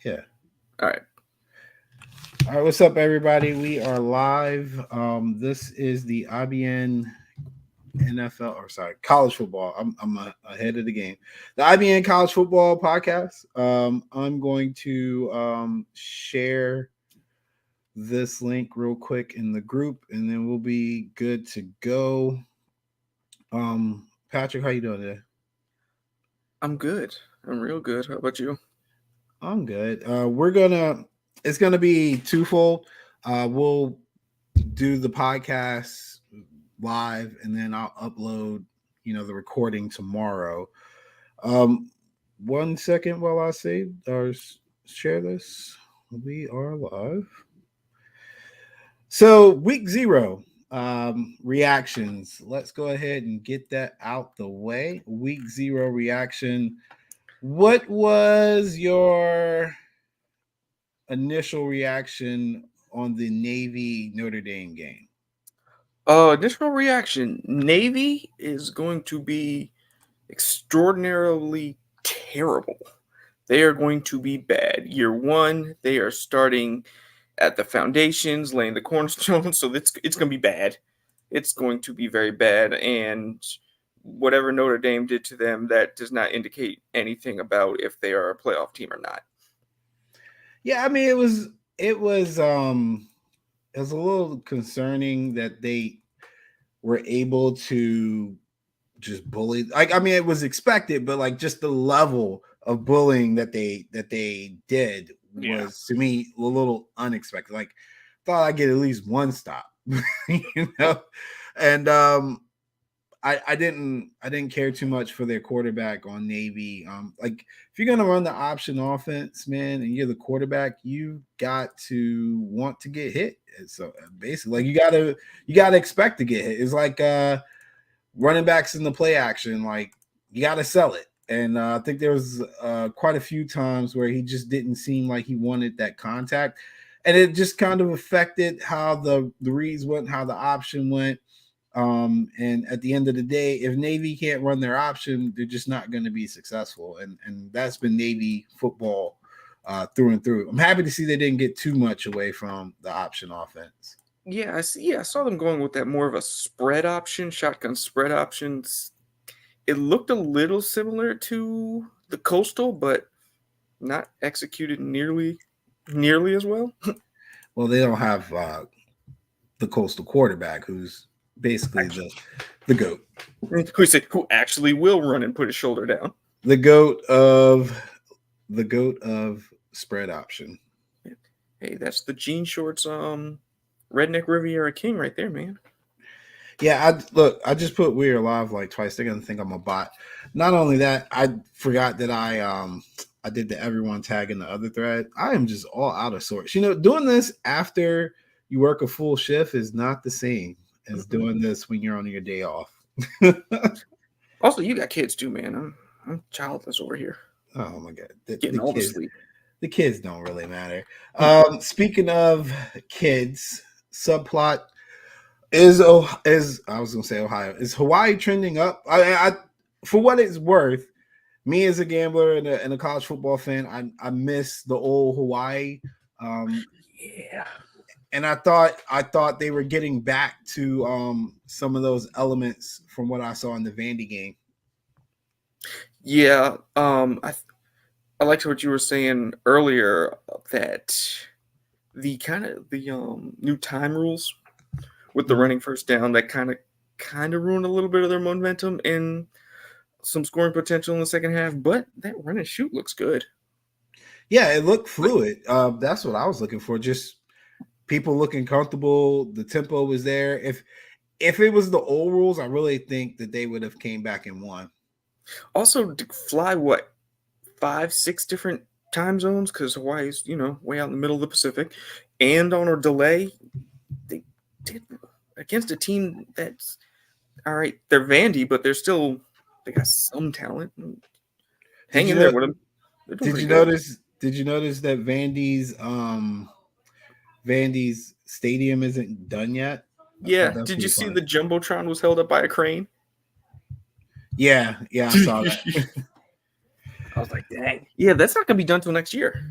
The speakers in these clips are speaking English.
Yeah. All right. All right. What's up, everybody? We are live. This is the IBN NFL, or sorry, college football. I'm ahead of the game. The IBN College Football Podcast. I'm going to share this link real quick in the group, and then we'll be good to go. Patrick, how you doing today? I'm good. I'm real good. How about you? I'm good. It's gonna be twofold. We'll do the podcast live, and then I'll upload, the recording tomorrow. Um, 1 second while I save or share this. We are live. So week 0 reactions. Let's go ahead and get that out the way. Week 0 reaction. What was your initial reaction on the Navy Notre Dame game? Initial reaction. Navy is going to be extraordinarily terrible. They are going to be bad. Year one, they are starting at the foundations, laying the cornerstones, so it's going to be bad. It's going to be very bad, and whatever Notre Dame did to them, that does not indicate anything about if they are a playoff team or not. Yeah, I mean it was a little concerning that they were able to just bully. Like, I mean, it was expected, but like just the level of bullying that they did Yeah. was, to me, a little unexpected. Like, thought I'd get at least one stop, you know. And I didn't care too much for their quarterback on Navy. Like, if you're gonna run the option offense, man, and you're the quarterback, you got to want to get hit. And so basically, like, you gotta expect to get hit. It's like running backs in the play action. Like, you gotta sell it. And I think there was quite a few times where he just didn't seem like he wanted that contact, and it just kind of affected how the reads went, how the option went. And at the end of the day, if Navy can't run their option, they're just not going to be successful. And that's been Navy football through and through. I'm happy to see they didn't get too much away from the option offense. Yeah, I see. Yeah, I saw them going with that more of a spread option, shotgun spread options. It looked a little similar to the Coastal, but not executed nearly as well. Well, they don't have the Coastal quarterback, who's basically the goat, Who actually will run and put his shoulder down. the goat of the goat of spread option. Hey, that's the jean shorts redneck Riviera King right there, man. Yeah, I just put "We Are Live" like twice. They're gonna think I'm a bot. Not only that, I forgot that I did the everyone tag in the other thread. I am just all out of sorts. Doing this after you work a full shift is not the same as doing this when you're on your day off. Also, you got kids too, man. I'm childless over here. Oh my god, Getting all the sleep. The kids don't really matter. Speaking of kids, subplot is I was gonna say Ohio. Is Hawaii trending up? I for what it's worth, me as a gambler and a college football fan, I miss the old Hawaii. Yeah. And I thought they were getting back to some of those elements from what I saw in the Vandy game. Yeah. I liked what you were saying earlier, that the new time rules with the running first down, that kind of ruined a little bit of their momentum and some scoring potential in the second half. But that run and shoot looks good. Yeah, it looked fluid. That's what I was looking for. Just people looking comfortable. The tempo was there. If it was the old rules, I really think that they would have came back and won. Also, to fly what 5-6 different time zones, because Hawaii's way out in the middle of the Pacific, and on a delay, they did against a team that's all right. They're Vandy, but they got some talent. Hang in there with them. Did you notice? Did you notice that Vandy's stadium isn't done yet? Yeah. Did you see the jumbotron was held up by a crane? Yeah, I saw that. I was like, dang. Yeah, that's not gonna be done till next year.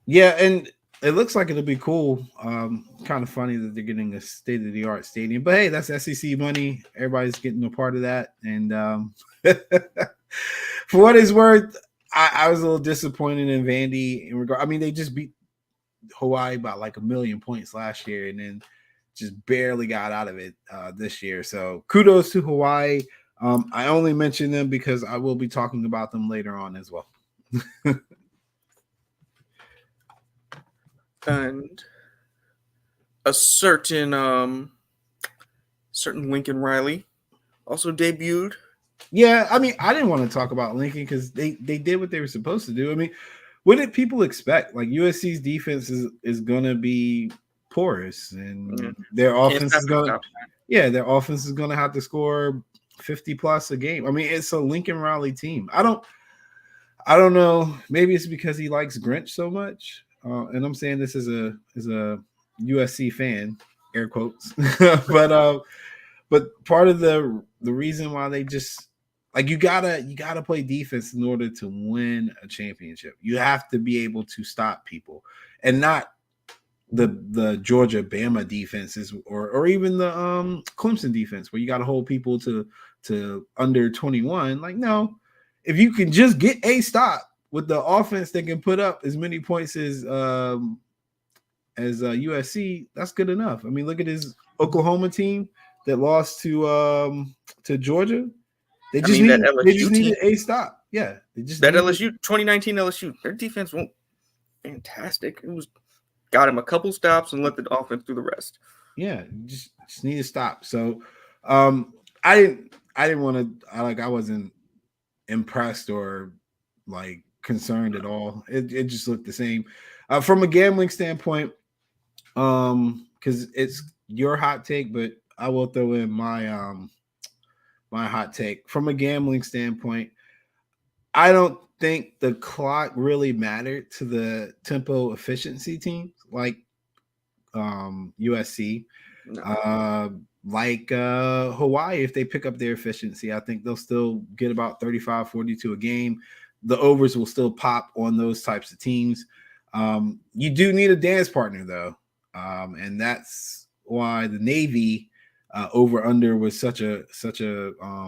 Yeah, and it looks like it'll be cool. Kind of funny that they're getting a state of the art stadium, but hey, that's SEC money. Everybody's getting a part of that. And for what it's worth, I was a little disappointed in Vandy in regard. I mean, they just beat Hawaii by like 1,000,000 points last year, and then just barely got out of it this year. So kudos to Hawaii. I only mention them because I will be talking about them later on as well. And a certain Lincoln Riley also debuted. Yeah, I mean, I didn't want to talk about Lincoln because they did what they were supposed to do. I mean, what did people expect? Like USC's defense is gonna be porous, and their Can't offense stop is the gonna stop. their offense is gonna have to score 50 plus a game. I mean, it's a Lincoln Riley team. I don't know. Maybe it's because he likes Grinch so much, and I'm saying this as a USC fan, air quotes, but part of the reason why they just like you gotta play defense in order to win a championship. You have to be able to stop people, and not the Georgia Bama defenses or even the Clemson defense where you got to hold people to under 21. Like, no, if you can just get a stop with the offense that can put up as many points as USC, that's good enough. I mean, look at his Oklahoma team that lost to Georgia. They I just mean, that needed LSU team, a stop. Yeah, they just that needed. LSU 2019 LSU, their defense won't fantastic. It was got him a couple stops and let the offense do the rest. Yeah, just need to stop. So, um, I didn't want to. I wasn't impressed or like concerned at all. It just looked the same. From a gambling standpoint, because it's your hot take, but I will throw in my hot take from a gambling standpoint. I don't think the clock really mattered to the tempo efficiency teams like USC, No. uh, like Hawaii. If they pick up their efficiency, I think they'll still get about 35, 42 a game. The overs will still pop on those types of teams. You do need a dance partner though, and that's why the Navy over under was such a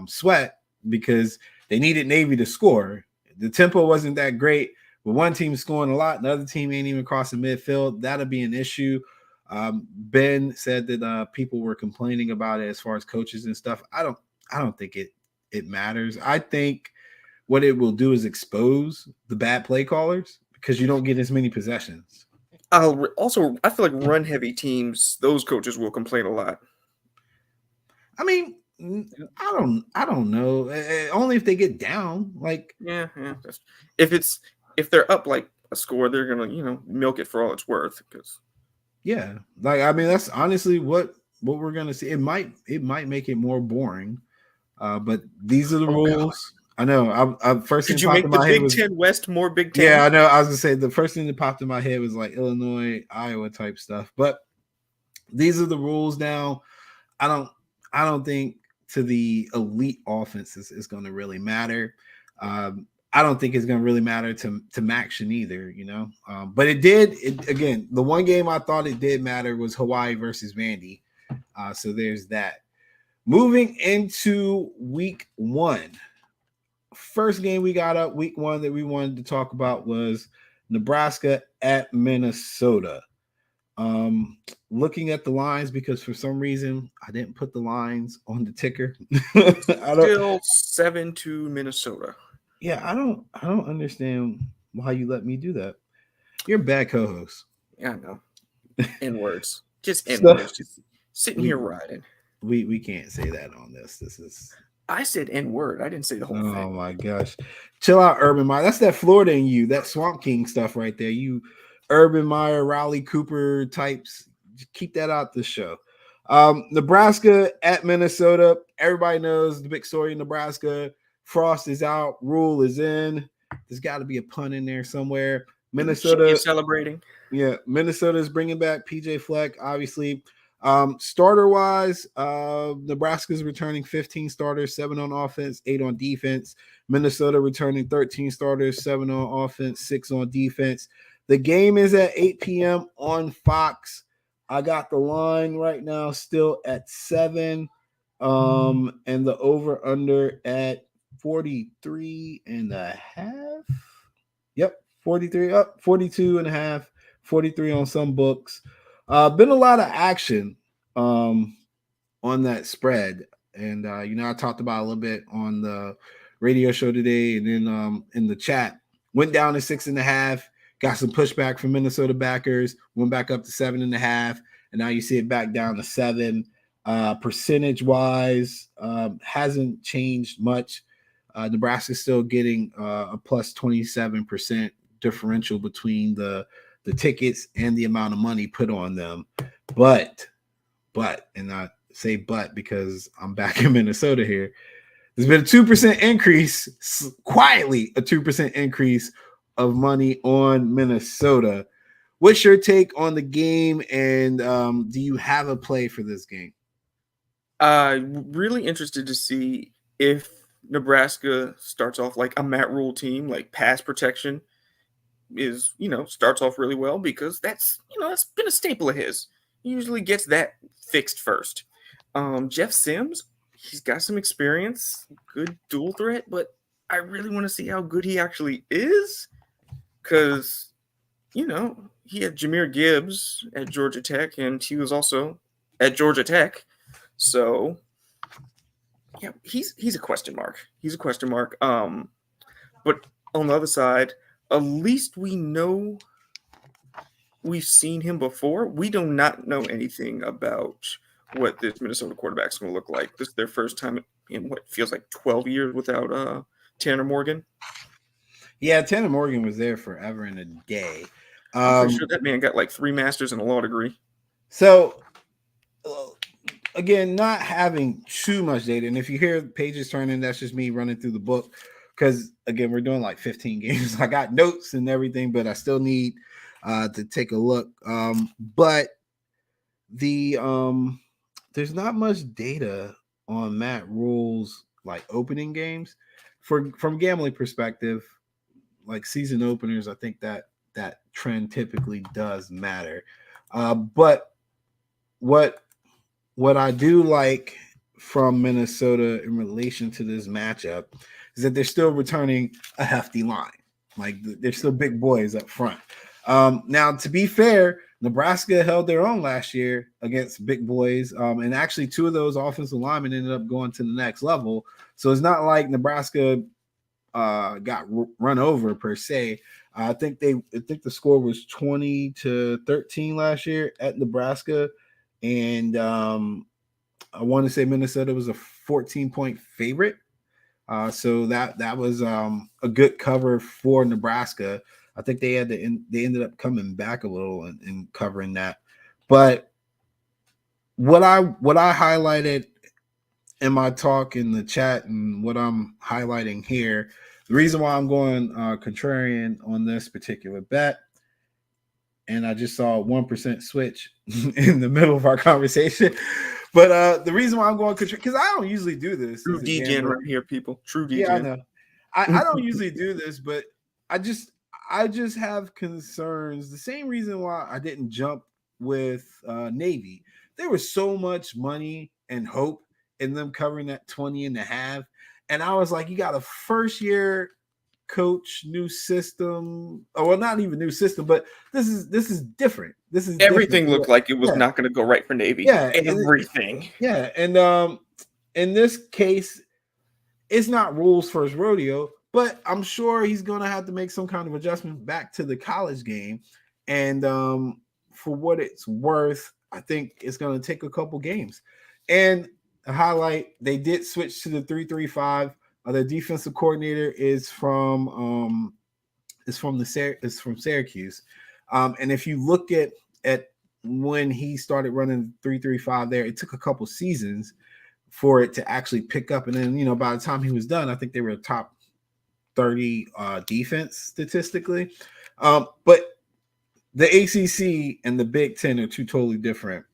sweat because they needed Navy to score. The tempo wasn't that great, but one team scoring a lot, the other team ain't even crossing midfield. That'll be an issue. Ben said that people were complaining about it as far as coaches and stuff. I don't think it matters. I think what it will do is expose the bad play callers because you don't get as many possessions. I feel like run heavy teams, those coaches will complain a lot. I mean, I don't know. Only if they get down. Like, Yeah. If they're up like a score, they're gonna milk it for all it's worth. Because yeah, like I mean, that's honestly what we're gonna see. It might make it more boring. But these are the oh god, rules. I know. I first thing could that you popped make in the my head Big was Ten West more Big yeah. Ten? I know. I was gonna say the first thing that popped in my head was like Illinois, Iowa type stuff. But these are the rules now. I don't. I don't think to the elite offenses is going to really matter. I don't think it's going to really matter to Maction either. But it did. Again, the one game I thought it did matter was Hawaii versus Vandy. So there's that. Moving into week one. First game we got up week one that we wanted to talk about was Nebraska at Minnesota. Looking at the lines because for some reason I didn't put the lines on the ticker. I don't. Still 7-2 Minnesota. Yeah, I don't understand why you let me do that. You're a bad co-host. Yeah, I know. N words, just N So words, just sitting we here riding. we can't say that on this. This is I said N word. I didn't say the whole oh thing. my gosh. Chill out, Urban Meyer. That's that Florida in you, that Swamp King stuff right there. You Urban Meyer, Raleigh Cooper types. Just keep that out the show. Nebraska at Minnesota. Everybody knows the big story in Nebraska. Frost is out, Rule is in. There's got to be a pun in there somewhere. Minnesota Celebrating. Yeah, Minnesota is bringing back PJ Fleck, obviously. Starter wise, Nebraska's returning 15 starters, 7 on offense, 8 on defense. Minnesota returning 13 starters, 7 on offense, 6 on defense. The game is at 8 p.m. on Fox. I got the line right now still at 7. And the over under at 43 and a half. Yep, 43 up, 42 and a half, 43 on some books. Been a lot of action on that spread. And I talked about a little bit on the radio show today, and then in the chat, went down to 6.5, got some pushback from Minnesota backers, went back up to 7.5, and now you see it back down to 7. Percentage wise, hasn't changed much. Nebraska's still getting a plus 27% differential between the tickets and the amount of money put on them. But, and I say but because I'm back in Minnesota here, there's been a 2% increase, quietly a 2% increase of money on Minnesota. What's your take on the game, and do you have a play for this game? Really interested to see if Nebraska starts off like a Matt Rule team, like pass protection is, starts off really well, because that's been a staple of his. He usually gets that fixed first. Jeff Sims, he's got some experience, good dual threat, but I really want to see how good he actually is, because, he had Jahmyr Gibbs at Georgia Tech, and he was also at Georgia Tech. So, yeah, he's a question mark. He's a question mark. But on the other side, at least we know we've seen him before. We do not know anything about what this Minnesota quarterback is going to look like. This is their first time in what feels like 12 years without Tanner Morgan. Yeah, Tanner Morgan was there forever and a day. I'm pretty sure that man got like 3 masters and a law degree. So, again, not having too much data, and if you hear pages turning, that's just me running through the book, because again, we're doing like 15 games. I got notes and everything, but I still need to take a look. But there's not much data on Matt Rule's like opening games from gambling perspective. Like season openers, I think that trend typically does matter. But what I do like from Minnesota in relation to this matchup is that they're still returning a hefty line. Like they're still big boys up front. Now, to be fair, Nebraska held their own last year against big boys, and actually 2 of those offensive linemen ended up going to the next level. So it's not like Nebraska got run over per se. I think the score was 20-13 last year at Nebraska, and I want to say Minnesota was a 14-point favorite. So that was a good cover for Nebraska. I think they ended up coming back a little and covering that. But what I highlighted in my talk in the chat, and what I'm highlighting here, the reason why I'm going contrarian on this particular bet, and I just saw a 1% switch in the middle of our conversation. But the reason why I'm going contrarian, because I don't usually do this. True DGen right here, people. True DGen. Yeah, I know. I don't usually do this, but I just have concerns. The same reason why I didn't jump with Navy. There was so much money and hope in them covering that 20.5. And I was like, you got a first year coach, new system. Oh, well, not even new system, but this is different. This is everything different. Looked like it was not going to go right for Navy. Yeah, everything. And in this case, it's not Rule's first rodeo, but I'm sure he's going to have to make some kind of adjustment back to the college game. And for what it's worth, I think it's going to take a couple games. And a highlight, they did switch to the 3-3-5. The defensive coordinator is from Syracuse. And if you look at when he started running 3-3-5 there, it took a couple seasons for it to actually pick up. And then, by the time he was done, I think they were a top 30 defense statistically. But the ACC and the Big Ten are 2 totally different.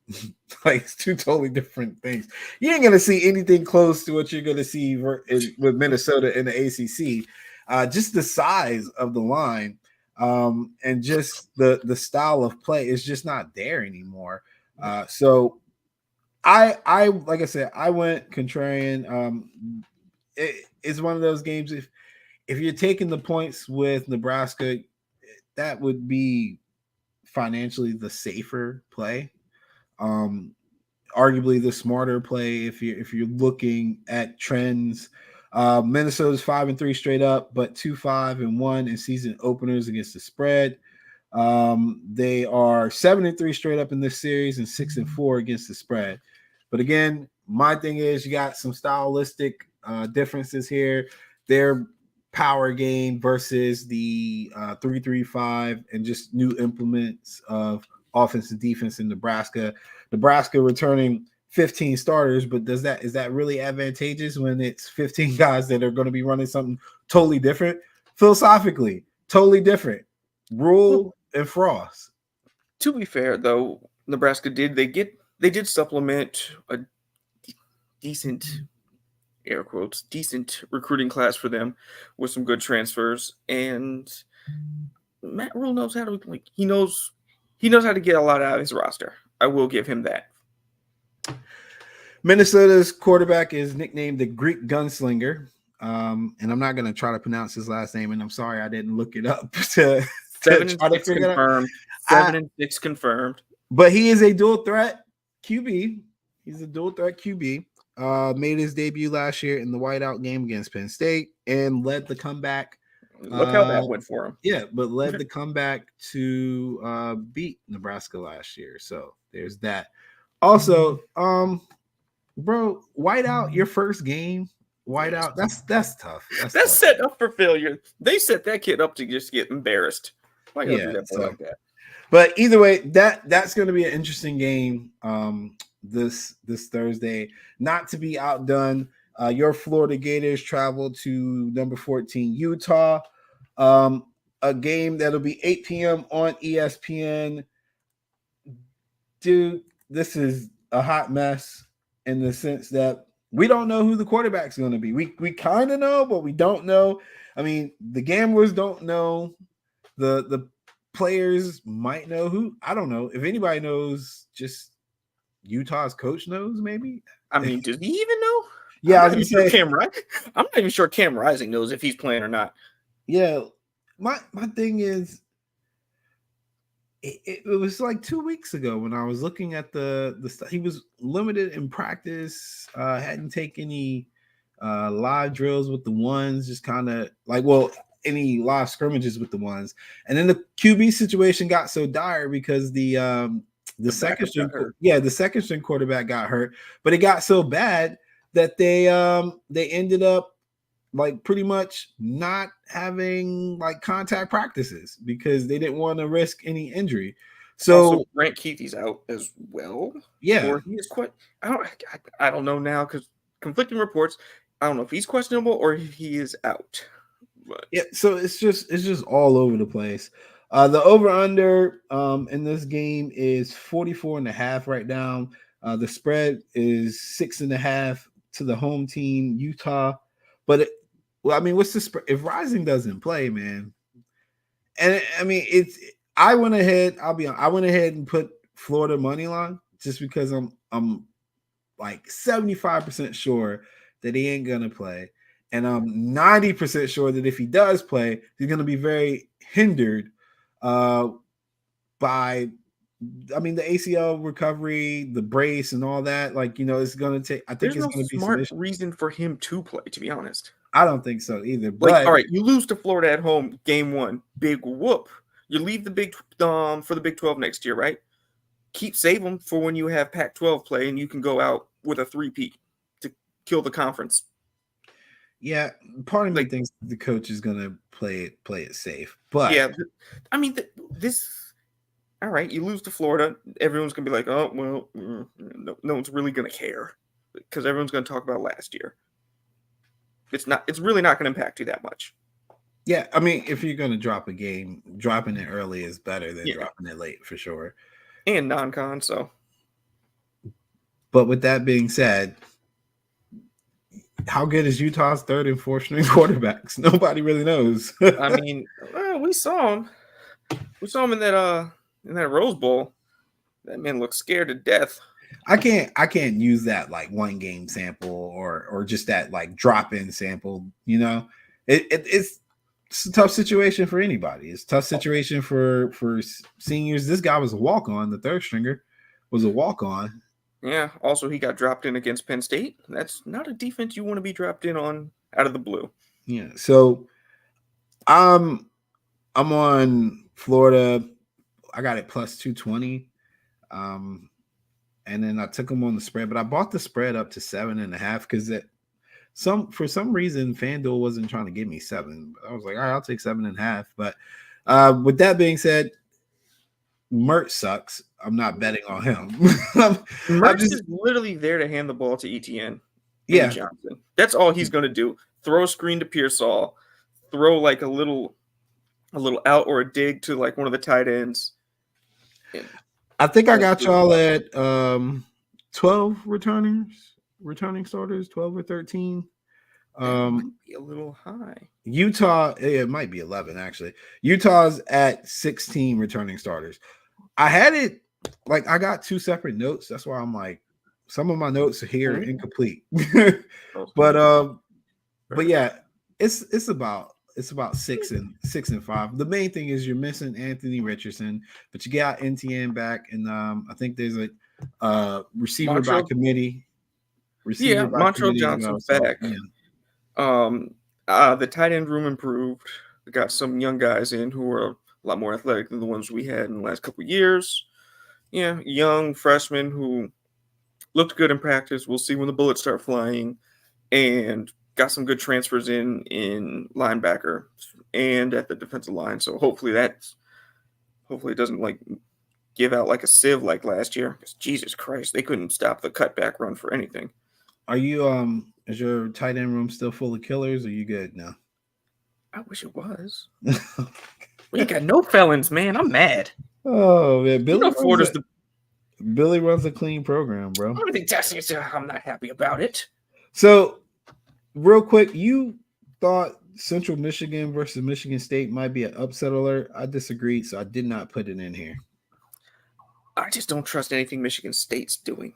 Like, it's 2 totally different things. You ain't going to see anything close to what you're going to see with Minnesota in the ACC. Just the size of the line. And just the style of play is just not there anymore. So I like I said, I went contrarian. It's one of those games. If you're taking the points with Nebraska, that would be financially the safer play. Um, Arguably the smarter play if you're looking at trends. Minnesota's 5-3 straight up, but 2-5-1 in season openers against the spread. They are 7-3 straight up in this series and 6-4 against the spread. But again, my thing is you got some stylistic differences here. Their power game versus the 3-3-5 and just new implements of offense and defense in Nebraska. Nebraska returning 15 starters, but is that really advantageous when it's 15 guys that are going to be running something totally different? Philosophically, totally different. Rule and Frost. To be fair, though, Nebraska did supplement a decent, air quotes, decent recruiting class for them with some good transfers, and Matt Rule knows how to he knows how to get a lot out of his roster. I will give him that. Minnesota's quarterback is nicknamed the Greek Gunslinger. And I'm not going to try to pronounce his last name, and I'm sorry I didn't look it up to 7-6 figure confirmed. 7-6 confirmed. But he is a dual threat QB. He's a dual threat QB. Made his debut last year in the whiteout game against Penn State and led the comeback. Look how that went for him. Yeah, but led the comeback to beat Nebraska last year. So there's that. Also, bro, whiteout your first game. Whiteout, that's tough. That's tough. Set up for failure. They set that kid up to just get embarrassed. Why you do that boy like that? But either way, that's going to be an interesting game this Thursday. Not to be outdone, your Florida Gators travel to number 14 Utah. A game that'll be 8 p.m. on ESPN. Dude, this is a hot mess in the sense that we don't know who the quarterback's going to be. We kind of know, but we don't know. I mean, the gamblers don't know. The players might know who. I don't know. If anybody knows, just Utah's coach knows, maybe. I mean, does he even know? Yeah, I'm not even sure Cam Rising knows if he's playing or not. Yeah, my thing is, it was like 2 weeks ago when I was looking at the stuff. He was limited in practice, hadn't taken any live drills with the ones, just kind of like, well, any live scrimmages with the ones. And then the QB situation got so dire because the second string quarterback got hurt, but it got so bad that they ended up like pretty much not having like contact practices because they didn't want to risk any injury. So also, Grant Keithy's out as well. Yeah, or he is quite. I don't know now because conflicting reports. I don't know if he's questionable or if he is out. But yeah, so it's just all over the place. The over under in this game is 44.5 right now. The spread is 6.5 to the home team, Utah. But well, I mean, what's the spread if Rising doesn't play, man? And I mean, I went ahead. I went ahead and put Florida money line just because I'm like 75% sure that he ain't gonna play, and I'm 90% sure that if he does play, he's gonna be very hindered by, I mean, the ACL recovery, the brace, and all that. Like, you know, it's gonna take. I think there's it's no gonna be smart reason for him to play. To be honest, I don't think so either. like, But all right, you lose to Florida at home, game one, big whoop. You leave the Big for the Big 12 next year, right? Save them for when you have Pac-12 play and you can go out with a 3-peat to kill the conference. Yeah, part of me thinks the coach is gonna play it safe. But yeah, I mean, this. All right, you lose to Florida, everyone's gonna be like, oh well, no one's really gonna care because everyone's gonna talk about last year. It's really not gonna impact you that much. Yeah, I mean, if you're gonna drop a game, dropping it early is better than dropping it late for sure. And non-con, so. But with that being said, how good is Utah's third and fourth string quarterbacks? Nobody really knows. I mean, we saw them. We saw him in that Rose Bowl. That man looked scared to death. I can't use that like one game sample or just that like drop in sample. You know, it's a tough situation for anybody. It's a tough situation for seniors. This guy was a walk on. The third stringer was a walk on. Yeah. Also, he got dropped in against Penn State. That's not a defense you want to be dropped in on out of the blue. Yeah. So I'm on Florida. I got it plus 220. And then I took them on the spread, but I bought the spread up to 7.5 because for some reason FanDuel wasn't trying to give me 7. I was like, all right, I'll take 7.5. But with that being said, Mert sucks. I'm not betting on him. Mertz is literally there to hand the ball to ETN. Yeah, Johnson. That's all he's going to do. Throw a screen to Pearsall, throw like a little out or a dig to like one of the tight ends. I think I got y'all at 12 returning starters, 12 or 13. Might be a little high. Utah, it might be 11 actually. Utah's at 16 returning starters. I had it like I got 2 separate notes. That's why I'm like, some of my notes are here incomplete. but yeah, it's about 6 and 5. The main thing is you're missing Anthony Richardson, but you got NTN back, and I think there's a receiver by committee. Montrell Johnson's back. Yeah. The tight end room improved. We got some young guys in who are a lot more athletic than the ones we had in the last couple of years. Yeah, young freshmen who looked good in practice. We'll see when the bullets start flying, and got some good transfers in linebacker and at the defensive line. So hopefully it doesn't like give out like a sieve like last year. Because Jesus Christ, they couldn't stop the cutback run for anything. Are you is your tight end room still full of killers? Or are you good now? I wish it was. We ain't got no felons, man. I'm mad. Oh man, Billy runs a clean program, bro. I'm not happy about it. So, real quick, you thought Central Michigan versus Michigan State might be an upset alert. I disagreed, so I did not put it in here. I just don't trust anything Michigan State's doing.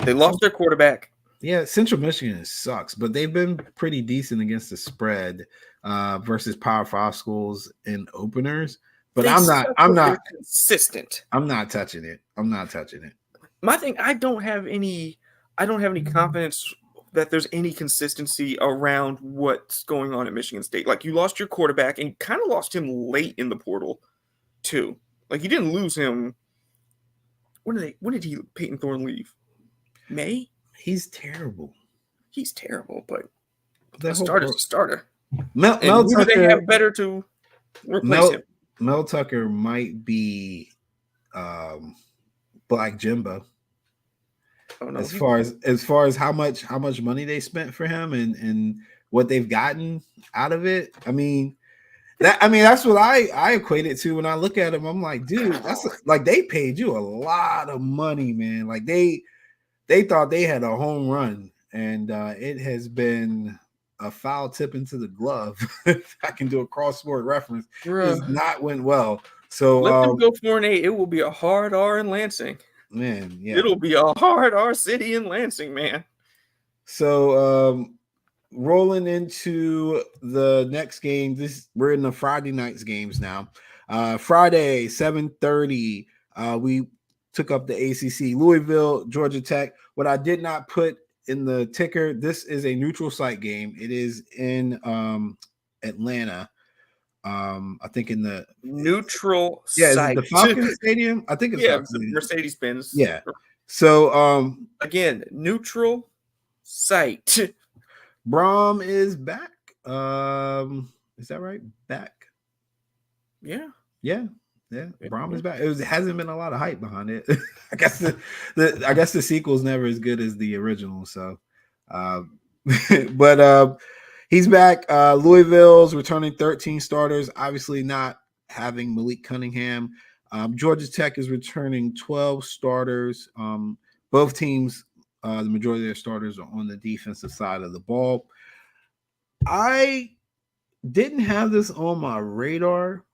They lost their quarterback. Yeah, Central Michigan sucks, but they've been pretty decent against the spread versus Power 5 schools in openers. But I'm not consistent. I'm not touching it. My thing, I don't have any confidence that there's any consistency around what's going on at Michigan State. Like, you lost your quarterback and you kind of lost him late in the portal too. Like, you didn't lose him. When did Peyton Thorne leave? May? He's terrible, but a starter's a starter. Mel who Tucker, do they have better to replace him? Mel Tucker might be Black Jimbo. Oh, no, as far as how much money they spent for him and what they've gotten out of it. That's what I equate it to when I look at him. I'm like, dude, that's like they paid you a lot of money, man. Like they thought they had a home run, and it has been a foul tip into the glove. If I can do a cross-sport reference, it has not went well. So let them go 4-8. It will be a hard R in Lansing. Man, yeah. It'll be a hard R city in Lansing, man. So rolling into the next game, we're in the Friday nights games now. Friday, 7:30, we took up the ACC. Louisville, Georgia Tech. What I did not put in the ticker, this is a neutral site game. It is in Atlanta. I think in the neutral site. The Falcons Stadium. I think it's Mercedes-Benz. Yeah. So again, neutral site. Brom is back. Is that right? Back. Yeah. Brom is back. It hasn't been a lot of hype behind it. I guess the sequel's never as good as the original. So, but he's back. Louisville's returning 13 starters. Obviously, not having Malik Cunningham. Georgia Tech is returning 12 starters. Both teams, the majority of their starters are on the defensive side of the ball. I didn't have this on my radar,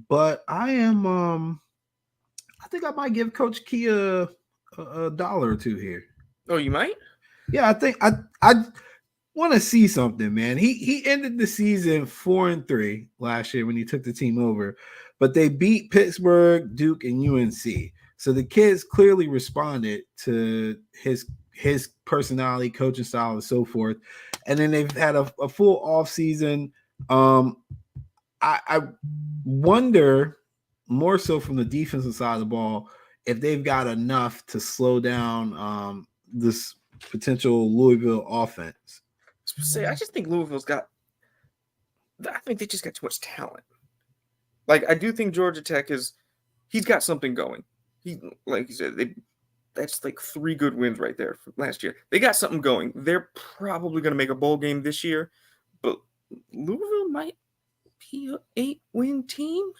but I am I think I might give Coach Key a dollar or two here. Oh, you might? Yeah, I think I want to see something, man. He ended the season 4-3 last year when he took the team over, but they beat Pittsburgh, Duke, and UNC. So the kids clearly responded to his personality, coaching style, and so forth. And then they've had a full off season. I wonder more so from the defensive side of the ball if they've got enough to slow down this potential Louisville offense. Say, I just think Louisville's got. I think they just got too much talent. Like I do think Georgia Tech is. He's got something going. He, like you said, that's like 3 good wins right there from last year. They got something going. They're probably going to make a bowl game this year, but Louisville might be an 8-win team.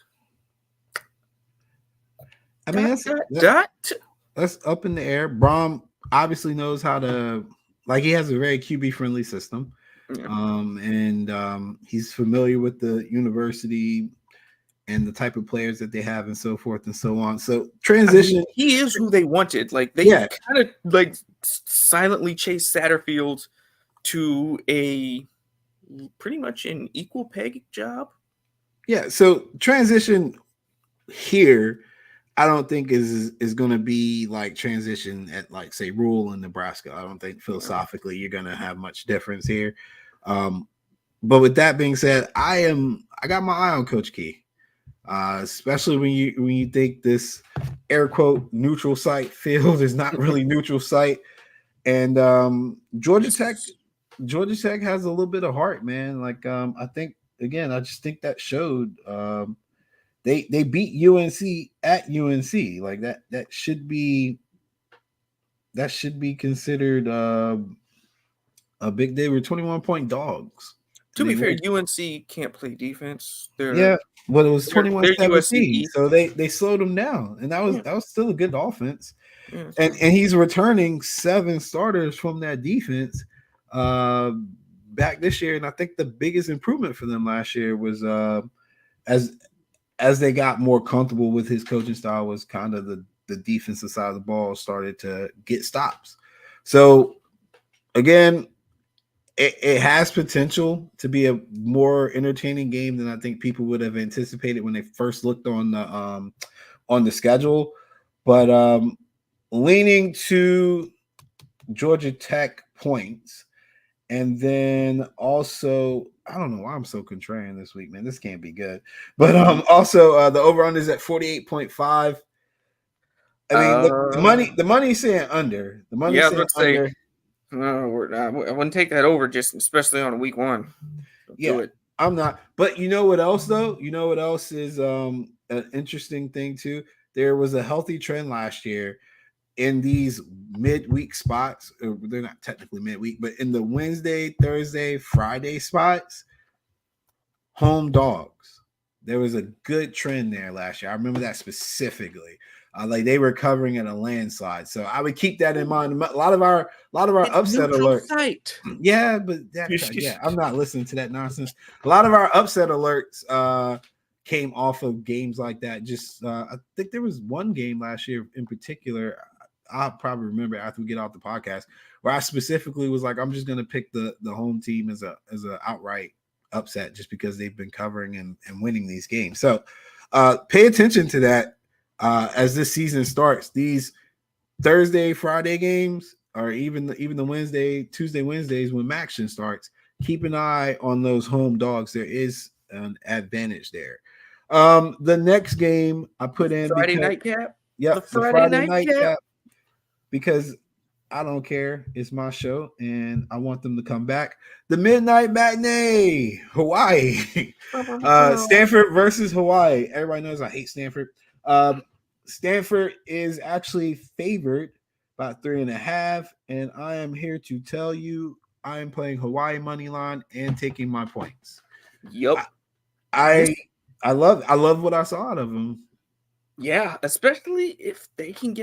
I mean, that's up in the air. Brom obviously knows how to, like, he has a very QB friendly system. Yeah. And he's familiar with the university and the type of players that they have and so forth and so on. So transition. I mean, he is who they wanted. Like they kind of like silently chased Satterfield to a pretty much an equal peg job. Yeah. So transition here, I don't think is going to be like transition at like say rural in Nebraska. I don't think philosophically you're going to have much difference here. But with that being said, I got my eye on Coach Key, especially when you think this air quote neutral site field is not really neutral site, and Georgia Tech has a little bit of heart, man. Like I think again, I just think that showed. They beat UNC at UNC. Like that should be considered a big day. We're 21-point dogs. To be fair, UNC can't play defense. But it was 21-17. So they slowed them down. And that was still a good offense. Yeah, and he's returning 7 starters from that defense back this year. And I think the biggest improvement for them last year was as they got more comfortable with his coaching style was kind of the defensive side of the ball started to get stops. So again, it has potential to be a more entertaining game than I think people would have anticipated when they first looked on the schedule. But leaning to Georgia Tech points, and then also I don't know why I'm so contrarian this week, man. This can't be good. But also the over-under is at 48.5. I mean, the money's saying under. The money's saying under. No, I wouldn't take that over, just especially on week 1. Yeah, I'm not. But you know what else though? You know what else is an interesting thing too? There was a healthy trend last year in these midweek spots. They're not technically midweek, but in the Wednesday, Thursday, Friday spots, home dogs. There was a good trend there last year. I remember that specifically. Like they were covering in a landslide, so I would keep that in mind. A lot of our upset alerts. Site. Yeah, but I'm not listening to that nonsense. A lot of our upset alerts came off of games like that. Just I think there was one game last year in particular. I'll probably remember after we get off the podcast where I specifically was like, I'm just going to pick the home team as a outright upset just because they've been covering and winning these games. So pay attention to that. As this season starts, these Thursday, Friday games, or even the Tuesday, Wednesdays when Maction starts, keep an eye on those home dogs. There is an advantage there. The next game I put in Friday nightcap. Yeah, the Friday nightcap. Because I don't care. It's my show, and I want them to come back. The Midnight Matinee, Hawaii. Stanford versus Hawaii. Everybody knows I hate Stanford. Stanford is actually favored by 3.5, and I am here to tell you I am playing Hawaii money line and taking my points. Yep. I love what I saw out of them. Yeah, especially if they can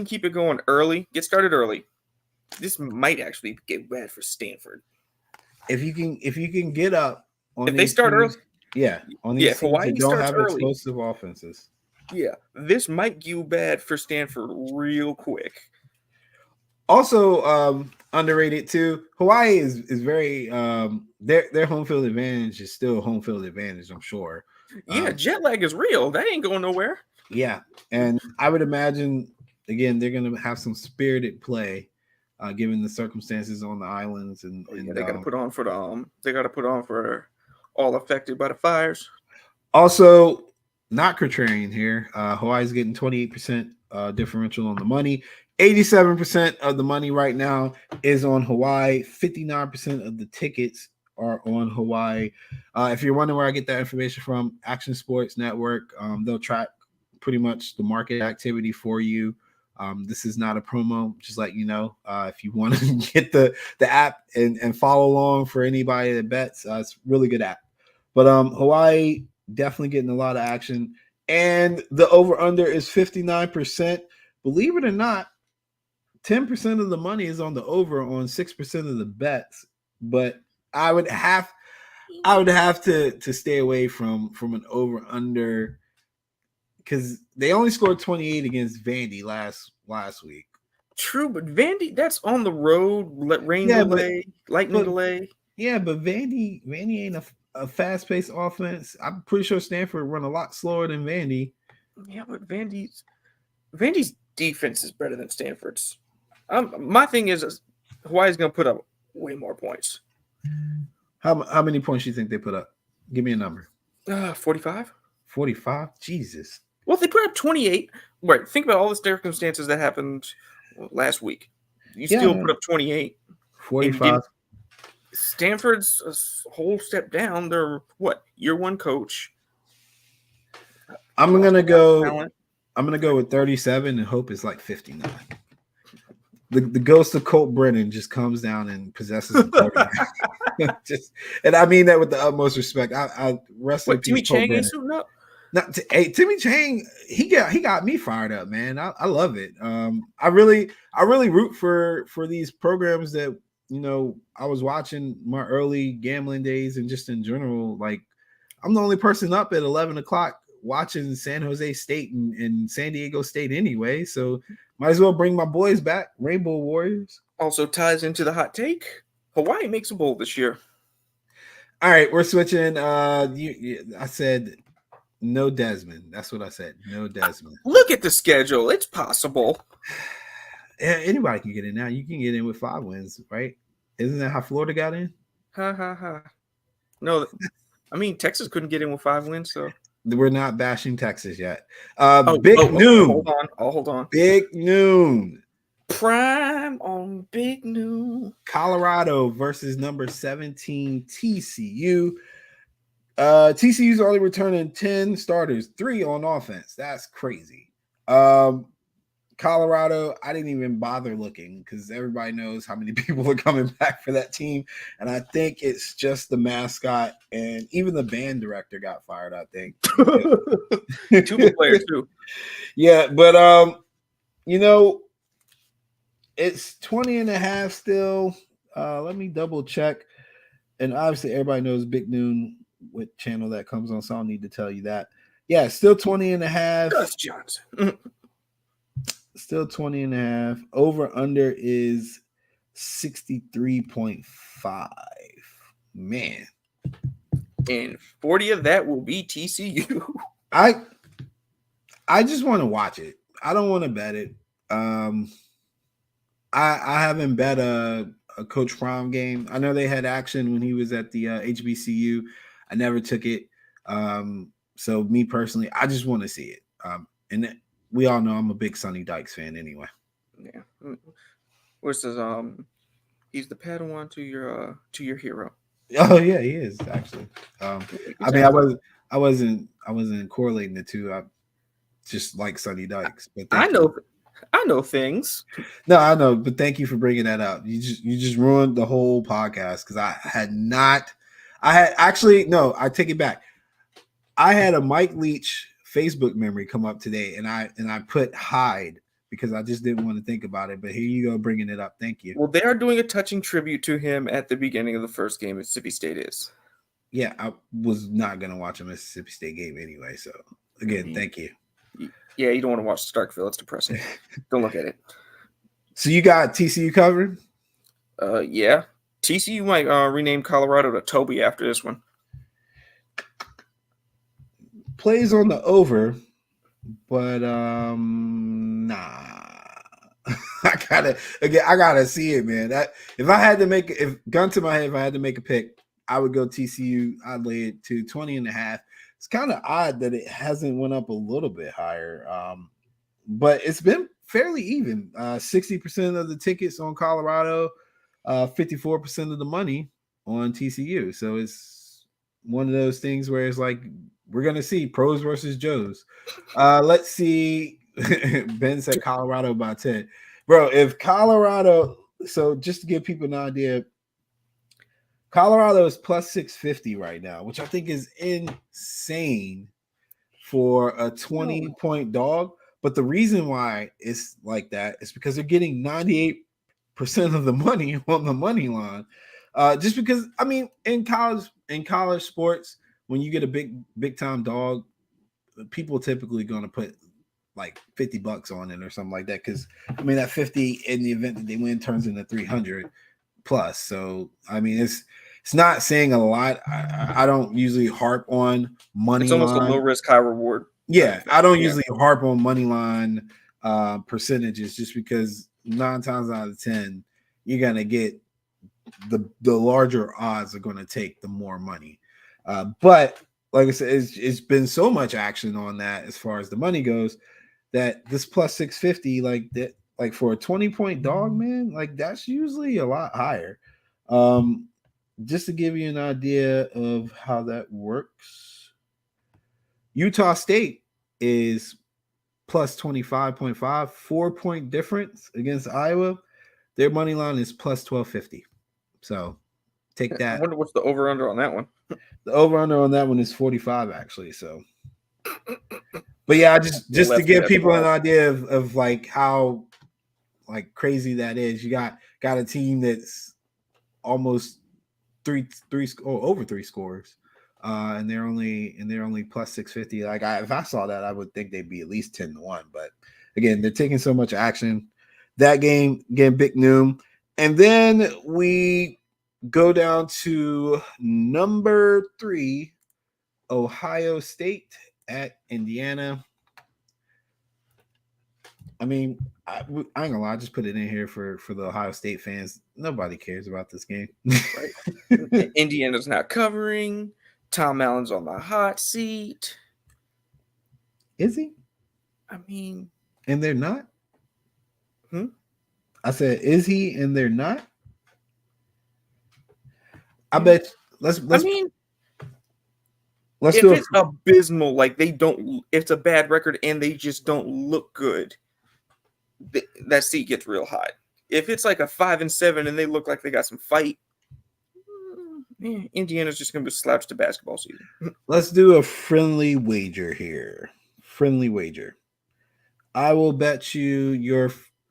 keep it going early, get started early. This might actually get bad for Stanford. If you can get up on if they start early. Yeah, on Yeah, these if teams Hawaii that don't starts have early, explosive offenses. yeah, this might go bad for Stanford real quick. Also, underrated too. Hawaii is very their home field advantage is still home field advantage. I'm sure. Yeah, jet lag is real. That ain't going nowhere. Yeah, and I would imagine again they're going to have some spirited play, given the circumstances on the islands and They got to put on for the They got to put on for all affected by the fires. Also, not contrarian here. Hawaii's getting 28% differential on the money. 87% of the money right now is on Hawaii. 59% of the tickets are on Hawaii. If you're wondering where I get that information from, Action Sports Network. They'll track pretty much the market activity for you. This is not a promo, just let you know. If you want to get the app and follow along for anybody that bets, it's a really good app. But Hawaii definitely getting a lot of action. And the over under is 59%. Believe it or not, 10% of the money is on the over on 6% of the bets. But I would have to stay away from an over under because they only scored 28 against Vandy last week. True, but Vandy, that's on the road. Rain Yeah, delay, lightning delay. Yeah, but Vandy ain't a fast paced offense. I'm pretty sure Stanford run a lot slower than Vandy. Yeah, but Vandy's defense is better than Stanford's. My thing is Hawaii's going to put up way more points. How many points do you think they put up? Give me a number. 45. 45? Jesus. Well, if they put up 28, right, think about all the circumstances that happened last week. You still put up 28. 45. Stanford's a whole step down. They're what? Year one coach. I'm gonna go with 37 and hope it's like 59. The ghost of Colt Brennan just comes down and possesses the quarterback. And I mean that with the utmost respect. I rest in peace. Timmy Chang ain't suiting up. Hey, Timmy Chang, he got me fired up, man. I love it. I really root for these programs that I was watching my early gambling days and just in general. Like, I'm the only person up at 11 o'clock watching San Jose State and San Diego State anyway. So might as well bring my boys back, Rainbow Warriors. Also ties into the hot take. Hawaii makes a bowl this year. All right, we're switching. I said no Desmond. That's what I said. No Desmond. Look at the schedule. It's possible. Yeah, anybody can get in now. You can get in with 5 wins, right? Isn't that how Florida got in? Ha ha ha. No, I mean Texas couldn't get in with 5 wins, so we're not bashing Texas yet. Big noon. Hold on. Big noon. Prime on big noon. Colorado versus number 17 TCU. TCU's only returning 10 starters, 3 on offense. That's crazy. Colorado, I didn't even bother looking because everybody knows how many people are coming back for that team. And I think it's just the mascot, and even the band director got fired, I think. 2 good players, too. Yeah, but it's 20.5 still. Let me double check. And obviously everybody knows Big Noon, what channel that comes on, so I don't need to tell you that. Yeah, still 20.5. Gus Johnson. Still 20.5. Over under is 63.5. Man. And 40 of that will be TCU. I just want to watch it. I don't want to bet it. I haven't bet a Coach Prime game. I know they had action when he was at the HBCU. I never took it. So me personally, I just want to see it. And we all know I'm a big Sonny Dykes fan anyway. Yeah. What's his he's the Padawan to your hero. Oh yeah, he is actually. I mean, I wasn't correlating the two. I just like Sonny Dykes. But I know things. No, I know, but thank you for bringing that up. You just ruined the whole podcast because I take it back. I had a Mike Leach Facebook memory come up today, and I put hide because I just didn't want to think about it. But here you go, bringing it up. Thank you. Well, they are doing a touching tribute to him at the beginning of the first game Mississippi State is. Yeah, I was not gonna watch a Mississippi State game anyway. So again, thank you. Yeah, you don't want to watch Starkville. It's depressing. Don't look at it. So you got TCU covered? Yeah. TCU might rename Colorado to Toby after this one. Plays on the over, but nah. I gotta see it, man. If I had to make if gun to my head, if I had to make a pick, I would go TCU. I'd lay it to 20.5. It's kind of odd that it hasn't went up a little bit higher. But it's been fairly even. 60% of the tickets on Colorado, 54% of the money on TCU. So it's one of those things where it's like we're gonna see pros versus Joes. Let's see. Ben said Colorado by 10. Bro, if Colorado, so just to give people an idea, Colorado is plus 650 right now, which I think is insane for a 20-point dog. But the reason why it's like that is because they're getting 98% of the money on the money line. Just because, I mean, in college sports, when you get a big time dog, people typically going to put like $50 on it or something like that. Because I mean, that 50 in the event that they win turns into 300 plus. So I mean, it's not saying a lot. I don't usually harp on money. It's almost line. a low risk, high reward. Yeah, I don't usually harp on money line percentages just because 9 times out of 10 you're gonna get the larger odds are going to take the more money. But like I said, it's been so much action on that as far as the money goes that this plus 650, like that, like for a 20-point dog, man, like that's usually a lot higher. Just to give you an idea of how that works, Utah State is plus 25.5, 4-point difference against Iowa. Their money line is plus 1250. So take that. I wonder what's the over under on that one. The over under on that one is 45 actually. So, but yeah, just to give people an idea of like how like crazy that is. You got a team that's almost over three scores, and they're only plus 650. Like if I saw that, I would think they'd be at least 10-1. But again, they're taking so much action. That game, again, big noon. And then we go down to number 3, Ohio State at Indiana. I mean, I ain't gonna lie, I just put it in here for the Ohio State fans. Nobody cares about this game. Right. Indiana's not covering. Tom Allen's on the hot seat. Is he? I mean, and they're not? I said, is he and they're not? I bet let's I mean, let's do it's abysmal, like they don't, it's a bad record and they just don't look good, that seat gets real hot. If it's like a 5-7 and they look like they got some fight, Indiana's just gonna be slouched to basketball season. Let's do a friendly wager here. Friendly wager. I will bet you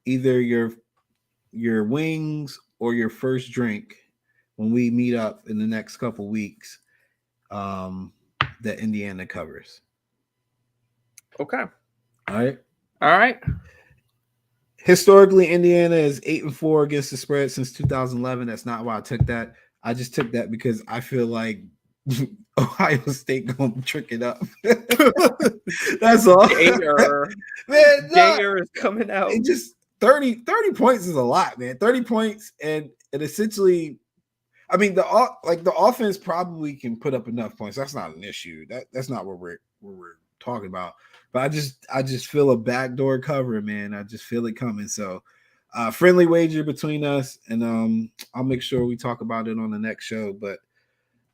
either your wings or your first drink when we meet up in the next couple weeks, that Indiana covers. Okay. All right. Historically, Indiana is 8-4 against the spread since 2011. That's not why I took that. I just took that because I feel like Ohio State gonna trick it up. That's all. Man, Gayer is coming out. It just 30 points is a lot, man. 30 points and essentially, I mean, the offense probably can put up enough points. That's not an issue. That's not what we're talking about. But I just feel a backdoor cover, man. I just feel it coming. So, friendly wager between us, and I'll make sure we talk about it on the next show. But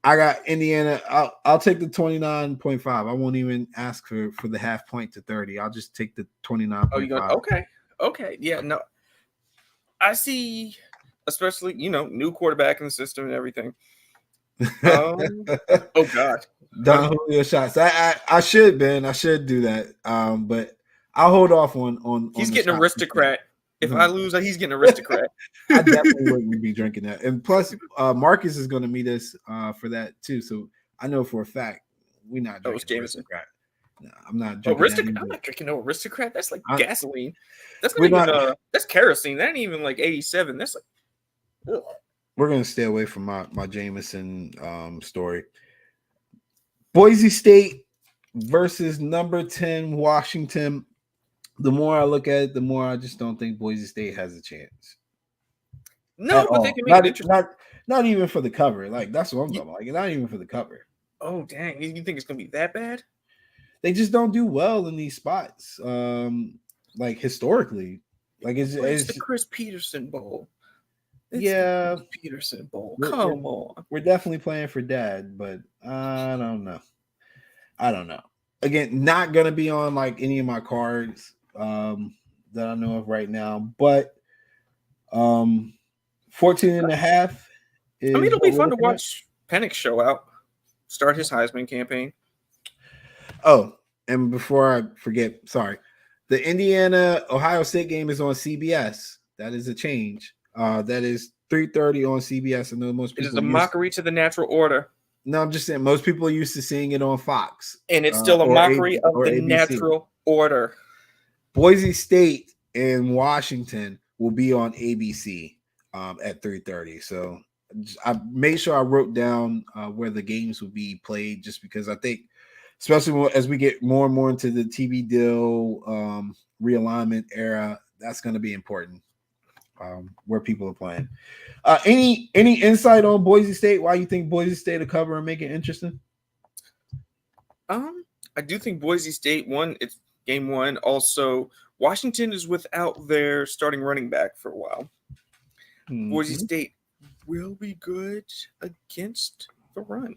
I got Indiana. I'll take the 29.5. I won't even ask for the half point to 30. I'll just take the 29.5. Okay. Yeah, no. I see, especially, new quarterback in the system and everything. Oh God. Don Julio shots. I should, Ben. I should do that. But I'll hold off on he's getting aristocrat. If I lose, he's getting aristocrat. I definitely wouldn't be drinking that. And plus, Marcus is going to meet us for that too. So I know for a fact we're not Oh, it's drinking Jameson. Aristocrat. No, I'm not drinking that I'm either. not drinking no Aristocrat. That's like I- gasoline. That's We're not even not. that's kerosene. That ain't even like 87. That's like ugh. We're gonna stay away from my Jameson story. Boise State versus number 10 Washington. The more I look at it, the more I just don't think Boise State has a chance at No, but they all. can make Not it interesting. not even for the cover. Like that's what I'm You- talking about. Like not even for the cover. oh dang, you think it's gonna be that bad? They just don't do well in these spots. Like historically, like But it's the it's Chris Peterson Bowl. It's the yeah. Chris Peterson Bowl. We're, we're Come on. we're definitely playing for dad, but I don't know. I don't know. Again, not gonna be on like any of my cards that I know of right now, but 14 and a half is I mean, it'll be what we're fun to looking at. watch Penix show out, start his Heisman campaign. Oh, and before I forget, sorry, the Indiana Ohio State game is on CBS. That is a change. That is 3:30 on CBS. I know most It is people a mockery to the natural order, no, I'm just saying most people are used to seeing it on Fox. and it's still a mockery of or the ABC. natural order. Boise State and Washington will be on ABC at 3:30. So I made sure I wrote down where the games will be played, just because I think, especially as we get more and more into the TV deal realignment era, that's going to be important. Where people are playing. Any insight on Boise State? Why you think Boise State will cover and make it interesting? I do think Boise State won. It's game one. Also, Washington is without their starting running back for a while. Mm-hmm. Boise State will be good against the run.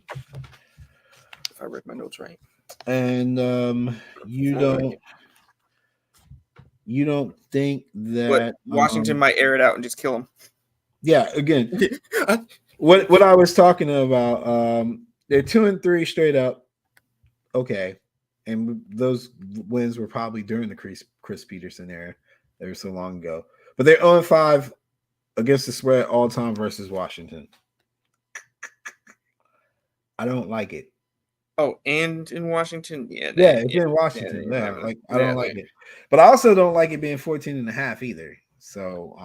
If I read my notes right. And you don't think that But Washington might air it out and just kill him. Yeah, again, what I was talking about, they're 2-3 straight up. Okay. And those wins were probably during the Chris Peterson era. They were so long ago. But they're 0-5 against the spread all time versus Washington. I don't like it. Oh, and in Washington? Yeah, it's in Washington. Yeah, like I don't like it. But I also don't like it being 14 and a half either. So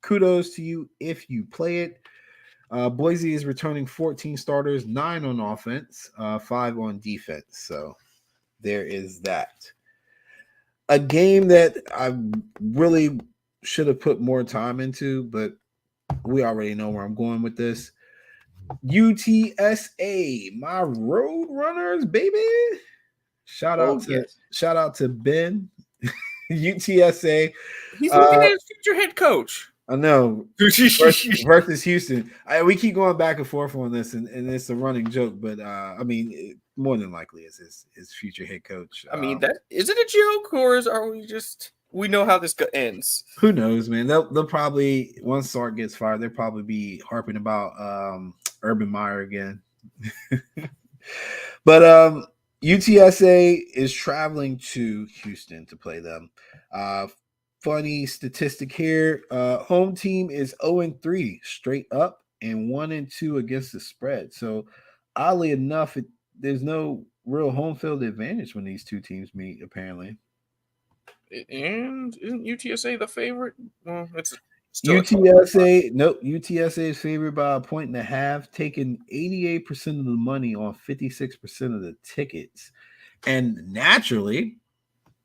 kudos to you if you play it. Boise is returning 14 starters, 9 on offense, 5 on defense. So there is that. A game that I really should have put more time into, but we already know where I'm going with this. UTSA, my road runners, baby. Shout out to Ben. UTSA. He's looking at his future head coach. I know. versus Houston. We keep going back and forth on this, and it's a running joke, but I mean, more than likely is his future head coach. I mean, that is it a joke, or are we know how this ends? Who knows, man? They'll probably, once Sark gets fired, they'll probably be harping about Urban Meyer again. But UTSA is traveling to Houston to play them. Funny statistic here. Home team is 0-3 straight up and 1-2 against the spread. So oddly enough, there's no real home field advantage when these two teams meet, apparently. And isn't UTSA the favorite? Well, it's UTSA. Nope. UTSA is favored by 1.5, taking 88% of the money on 56% of the tickets. And naturally,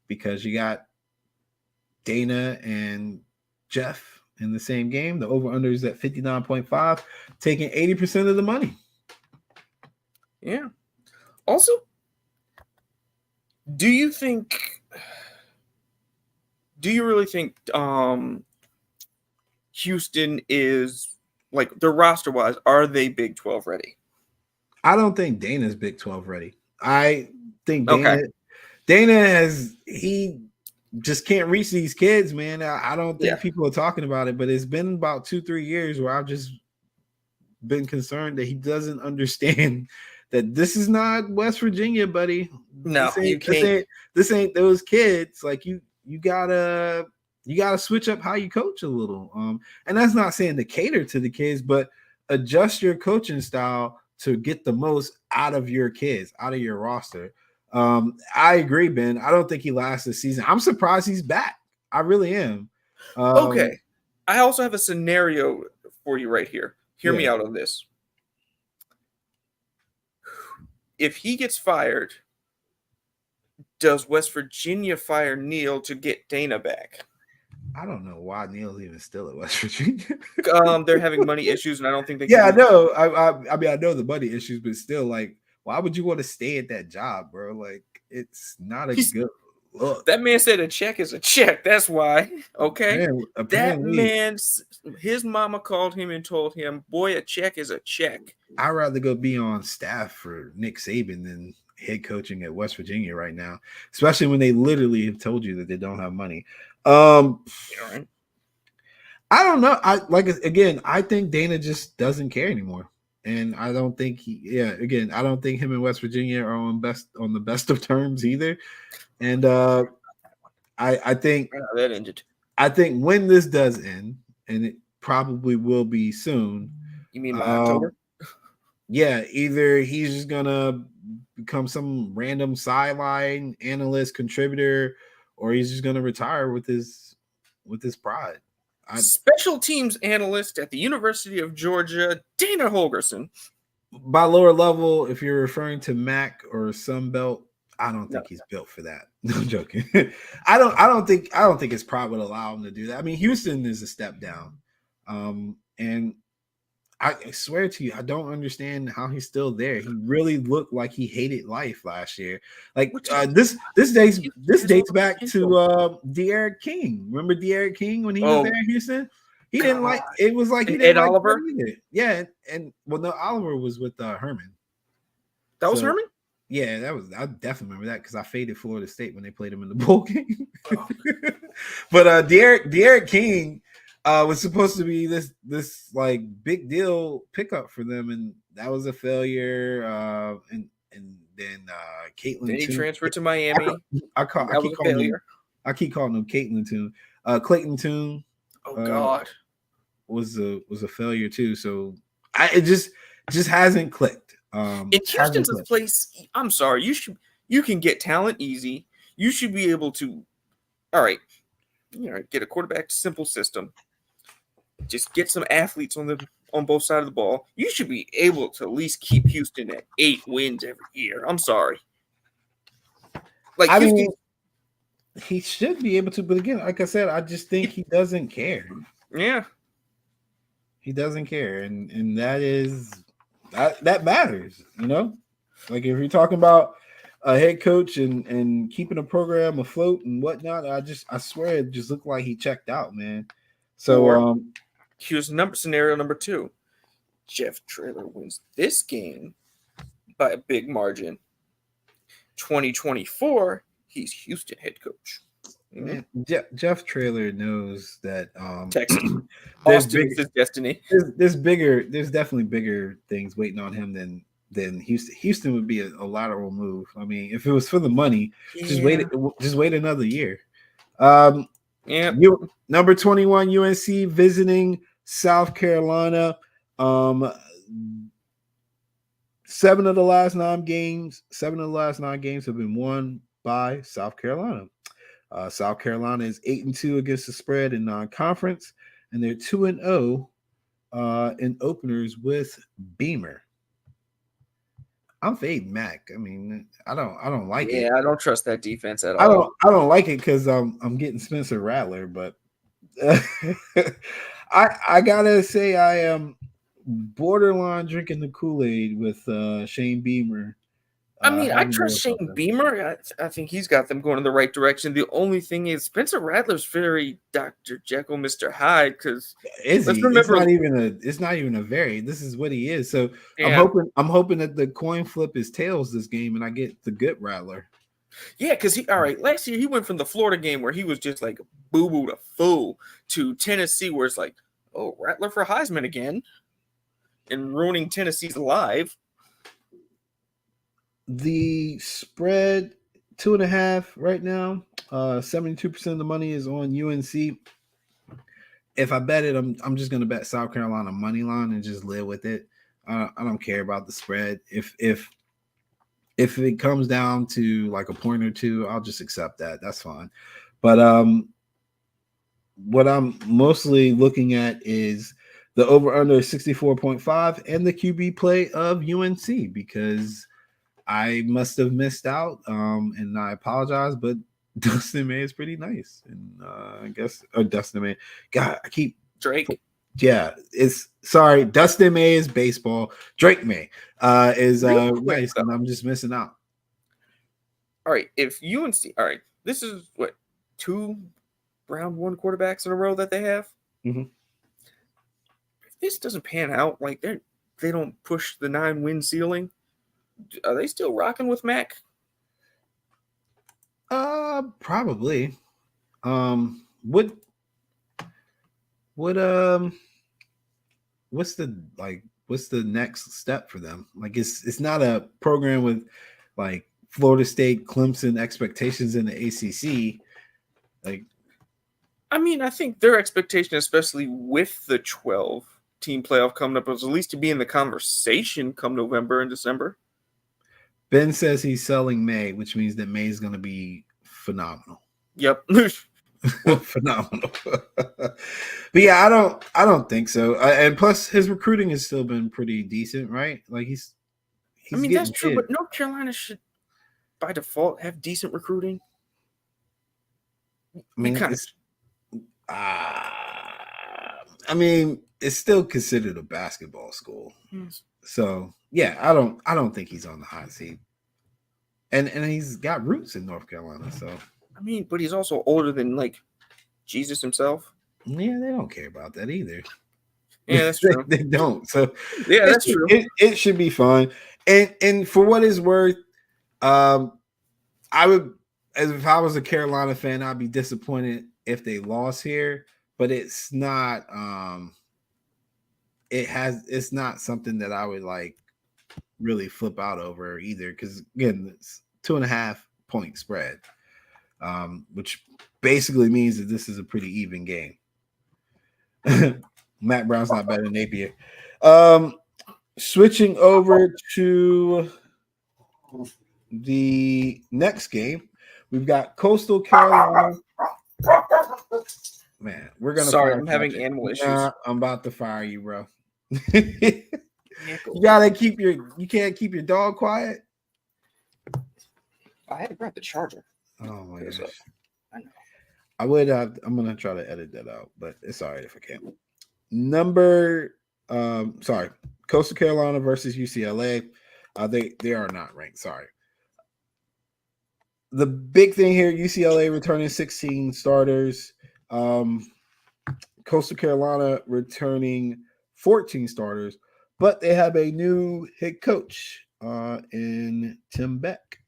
because you got Dana and Jeff in the same game, the over-under is at 59.5, taking 80% of the money. Yeah. Also, do you really think Houston is, like, their roster-wise, are they Big 12 ready? I don't think Dana's Big 12 ready. I think Dana he just can't reach these kids, man. I don't think people are talking about it, but it's been about 2-3 years where I've just been concerned that he doesn't understand that this is not West Virginia, buddy. No, you can't. This ain't those kids. Like you gotta switch up how you coach a little. And that's not saying to cater to the kids, but adjust your coaching style to get the most out of your kids, out of your roster. I agree, Ben. I don't think he lasts this season. I'm surprised he's back. I really am. Okay. I also have a scenario for you right here. Hear me Yeah. out on this. If he gets fired, does West Virginia fire Neil to get Dana back? I don't know why Neil's even still at West Virginia. They're having money issues, and I don't think they can. Yeah, I know. I mean, I know the money issues, but still, like, why would you want to stay at that job, bro? Like, it's not a good look. That man said a check is a check. That's why. Okay. That Apparently, man, his mama called him and told him, boy, a check is a check. I'd rather go be on staff for Nick Saban than head coaching at West Virginia right now, especially when they literally have told you that they don't have money. Right. I don't know. I think Dana just doesn't care anymore. And I don't think I don't think him and West Virginia are on the best of terms either. And I think that ended. I think when this does end, and it probably will be soon. You mean by October? Yeah, either he's just gonna become some random sideline analyst contributor, or he's just gonna retire with his pride. Special teams analyst at the University of Georgia, Dana Holgorsen. By lower level, if you're referring to MAC or Sunbelt, I don't think he's built for that. No, I'm joking. I don't think his pride would allow him to do that. I mean, Houston is a step down. And I swear to you, I don't understand how he's still there. He really looked like he hated life last year. Like this dates back to De'Aaron King. Remember De'Aaron King when he was there in Houston? He didn't like it. Was like he didn't Ed like Oliver. Either. Yeah, and well, no, Oliver was with Herman. That was Herman. Yeah, I definitely remember that because I faded Florida State when they played him in the bowl game. Oh. But De'Aaron King was supposed to be this like big deal pickup for them, and that was a failure. And then Caitlin. Then he transferred to Miami. I keep calling him Caitlin Toon. Clayton Toon. Oh God, was a failure too. So it just hasn't clicked. In Houston's a place. I'm sorry, you can get talent easy. You should be able to. All right, get a quarterback simple system. Just get some athletes on both sides of the ball. You should be able to at least keep Houston at 8 wins every year. I'm sorry. Like I mean, he should be able to, but again, like I said, I just think he doesn't care. Yeah, he doesn't care, and that matters. Like if you're talking about a head coach and keeping a program afloat and whatnot, I swear it just looked like he checked out, man. So here's scenario number 2. Jeff Traylor wins this game by a big margin. 2024, he's Houston head coach. Man, Jeff Traylor knows that Austin is his destiny. There's definitely bigger things waiting on him than Houston. Houston would be a lateral move. I mean, if it was for the money, just wait another year. Number 21 UNC visiting South Carolina. 7 of the last 9 games have been won by South Carolina. South Carolina is 8-2 against the spread in non-conference, and they're 2-0 in openers with Beamer. I'm fading Mac. I mean, I don't like it. Yeah, I don't trust that defense at all. I don't like it because I'm getting Spencer Rattler, but I gotta say I am borderline drinking the Kool-Aid with Shane Beamer. I mean, I trust Shane Beamer. I think he's got them going in the right direction. The only thing is Spencer Rattler's very Dr. Jekyll, Mr. Hyde. Because it's not even a very. This is what he is. So yeah. I'm hoping that the coin flip is tails this game, and I get the good Rattler. Yeah, because last year he went from the Florida game where he was just like boo-boo to fool to Tennessee where it's like, oh, Rattler for Heisman again, and ruining Tennessee's life. The spread 2.5 right now. 72% of the money is on UNC. If I bet it, I'm just gonna bet South Carolina money line and just live with it. I don't care about the spread. If it comes down to like a point or two, I'll just accept that. That's fine. But what I'm mostly looking at is the over under 64.5 and the QB play of UNC because I must have missed out. And I apologize, but Dustin May is pretty nice. And I guess Dustin May. God, I keep Drake. Yeah, it's sorry. Dustin May is baseball. Drake May is nice, and I'm just missing out. All right, if UNC, all right, this is what 2 round 1 quarterbacks in a row that they have. Mm-hmm. If this doesn't pan out, like they don't push the 9-win ceiling, are they still rocking with Mac? Probably. What what's the next step for them? Like it's not a program with like Florida State, Clemson expectations in the ACC. Like, I mean, I think their expectation, especially with the 12-team playoff coming up, was at least to be in the conversation come November and December. Ben says he's selling May, which means that May is going to be phenomenal. Yep. Phenomenal. But yeah, I don't think so. And plus his recruiting has still been pretty decent, right? Like he's I mean, that's true, but North Carolina should by default have decent recruiting. I mean, I mean, it's still considered a basketball school. Yes. So yeah, I don't think he's on the hot seat. And he's got roots in North Carolina, so I mean, but he's also older than like Jesus himself. Yeah, they don't care about that either. Yeah, that's true. They don't. So yeah, that's true. It should be fun. And for what it's worth, I would, as if I was a Carolina fan, I'd be disappointed if they lost here. But it's not. It's not something that I would like really flip out over either. Because again, it's 2.5 point spread, which basically means that this is a pretty even game. Matt Brown's not better than Napier. Switching over to the next game, we've got Coastal Carolina. Man, we're gonna. Sorry, I'm having animal issues. I'm about to fire you, bro. You can't keep your dog quiet. I had to grab the charger. Oh my gosh. I know. I would have. I'm gonna try to edit that out, but it's all right if I can't. Coastal Carolina versus UCLA. They are not ranked. Sorry. The big thing here: UCLA returning 16 starters. Coastal Carolina returning 14 starters, but they have a new head coach in Tim Beck.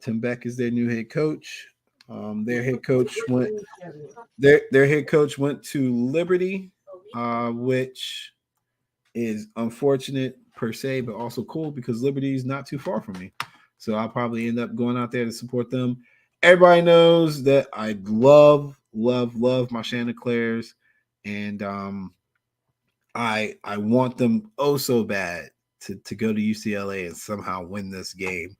Tim Beck is their new head coach. Their head coach went to Liberty, which is unfortunate per se, but also cool because Liberty is not too far from me. So I'll probably end up going out there to support them. Everybody knows that I love my Chanticleers, and I want them oh so bad to go to UCLA and somehow win this game.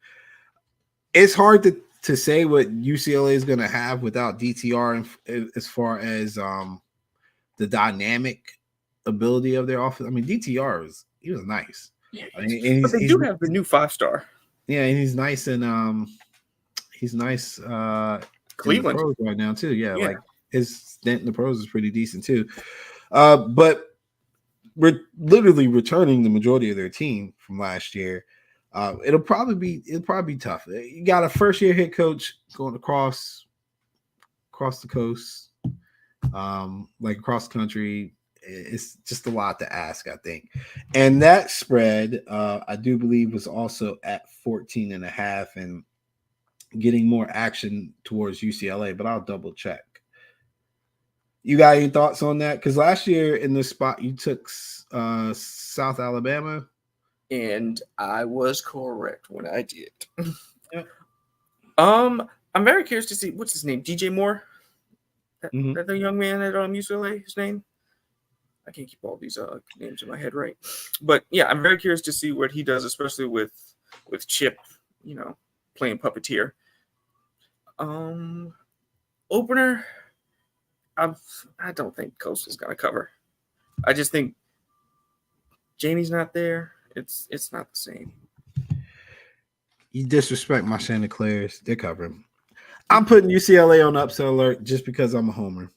It's hard to say what UCLA is going to have without DTR as far as the dynamic ability of their offense. I mean, DTR was nice. Yeah, I mean, but they do have the new 5-star. Yeah, and he's nice and he's nice Cleveland pros right now too. Yeah, like his stint in the pros is pretty decent too. But we're literally returning the majority of their team from last year. It'll probably be tough. You got a first year head coach going across the coast, like across the country. It's just a lot to ask, I think. And that spread, I do believe, was also at 14.5 and getting more action towards UCLA, but I'll double check. You got any thoughts on that? Because last year in this spot, you took South Alabama. And I was correct when I did. Yep. I'm very curious to see what's his name, DJ Moore. That the young man at UCLA, his name. I can't keep all these names in my head right. But yeah, I'm very curious to see what he does, especially with Chip, playing puppeteer. Opener, I don't think Coastal's gonna cover. I just think Jamie's not there. It's not the same. You disrespect my Chanticleers. They're covering. I'm putting UCLA on upset alert just because I'm a homer.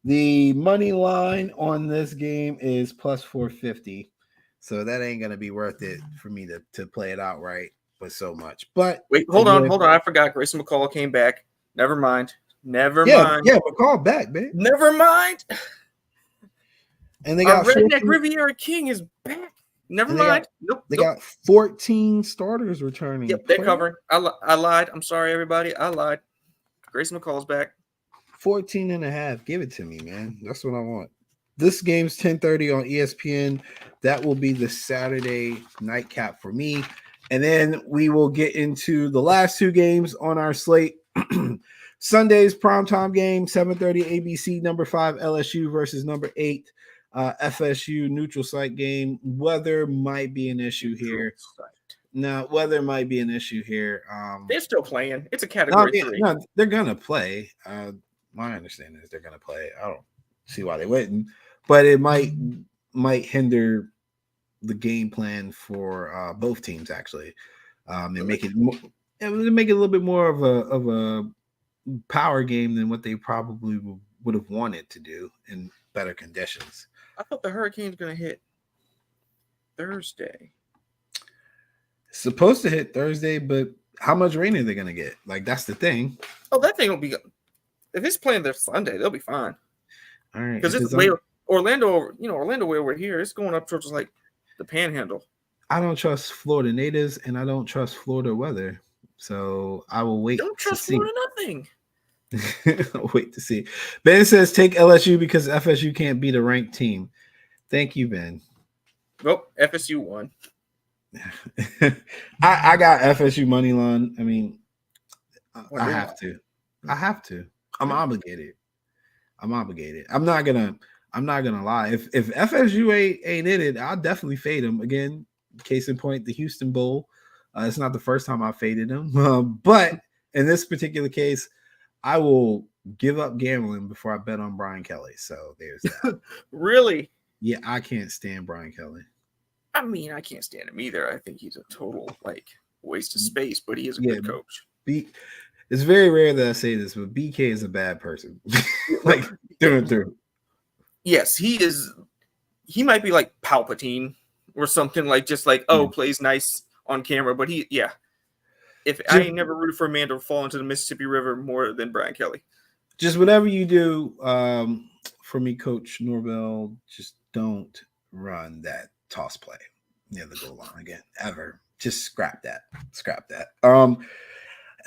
The money line on this game is plus 450. So that ain't going to be worth it for me to play it outright with so much. But wait, hold on. I forgot. Grayson McCall came back. Never mind. Yeah, McCall back, man. Never mind. And they got Redneck Riviera King is back. Never mind. They got 14 starters returning. Yep, they're covering. I lied. I'm sorry, everybody. I lied. Grayson McCall's back. 14 and a half. Give it to me, man. That's what I want. This game's 10:30 on ESPN. That will be the Saturday nightcap for me. And then we will get into the last two games on our slate. Sunday's primetime game, 7:30 ABC, number 5 LSU versus number 8 FSU, neutral site game. Weather might be an issue here. Weather might be an issue here. They're still playing. It's a category 3. No, they're gonna play. My understanding is they're gonna play. I don't see why they wouldn't, but it might hinder the game plan for both teams actually, and make it a little bit more of a power game than what they probably would have wanted to do in better conditions. I thought the hurricane's going to hit Thursday. It's supposed to hit Thursday, but how much rain are they going to get? Like, that's the thing. Oh, that thing will be – if it's playing their Sunday, they'll be fine. All right. Because it's way – Orlando, way over here, it's going up towards, like, the Panhandle. I don't trust Florida natives, and I don't trust Florida weather. So I will wait. Don't trust Florida nothing. I'll wait to see. Ben says take LSU because FSU can't beat a ranked team. Thank you, Ben. Nope, FSU won. I got FSU money line. I mean, I have to. I'm obligated. I'm not gonna lie. If FSU ain't in it, I'll definitely fade them again. Case in point, the Houston Bowl. It's not the first time I faded them, but in this particular case, I will give up gambling before I bet on Brian Kelly. So there's that. Really? Yeah, I can't stand Brian Kelly. I mean, I can't stand him either. I think he's a total waste of space, but he is a good coach. It's very rare that I say this, but BK is a bad person. Through and through. Yes, he is. He might be like Palpatine or something plays nice on camera, but I ain't never rooted for a man to fall into the Mississippi River more than Brian Kelly. Just whatever you do, for me, Coach Norvell, just don't run that toss play near the goal line again, ever. Just scrap that.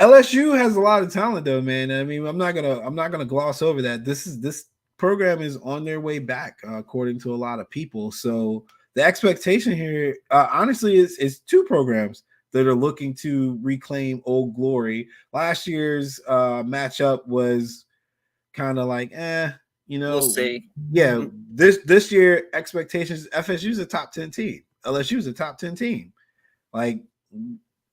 LSU has a lot of talent, though, man. I mean, I'm not gonna gloss over that. This program is on their way back, according to a lot of people. So the expectation here, honestly, is two programs that are looking to reclaim old glory. Last year's matchup was kind of like, we'll see. Yeah, this year expectations, FSU's a top 10 team. LSU's a top 10 team. Like,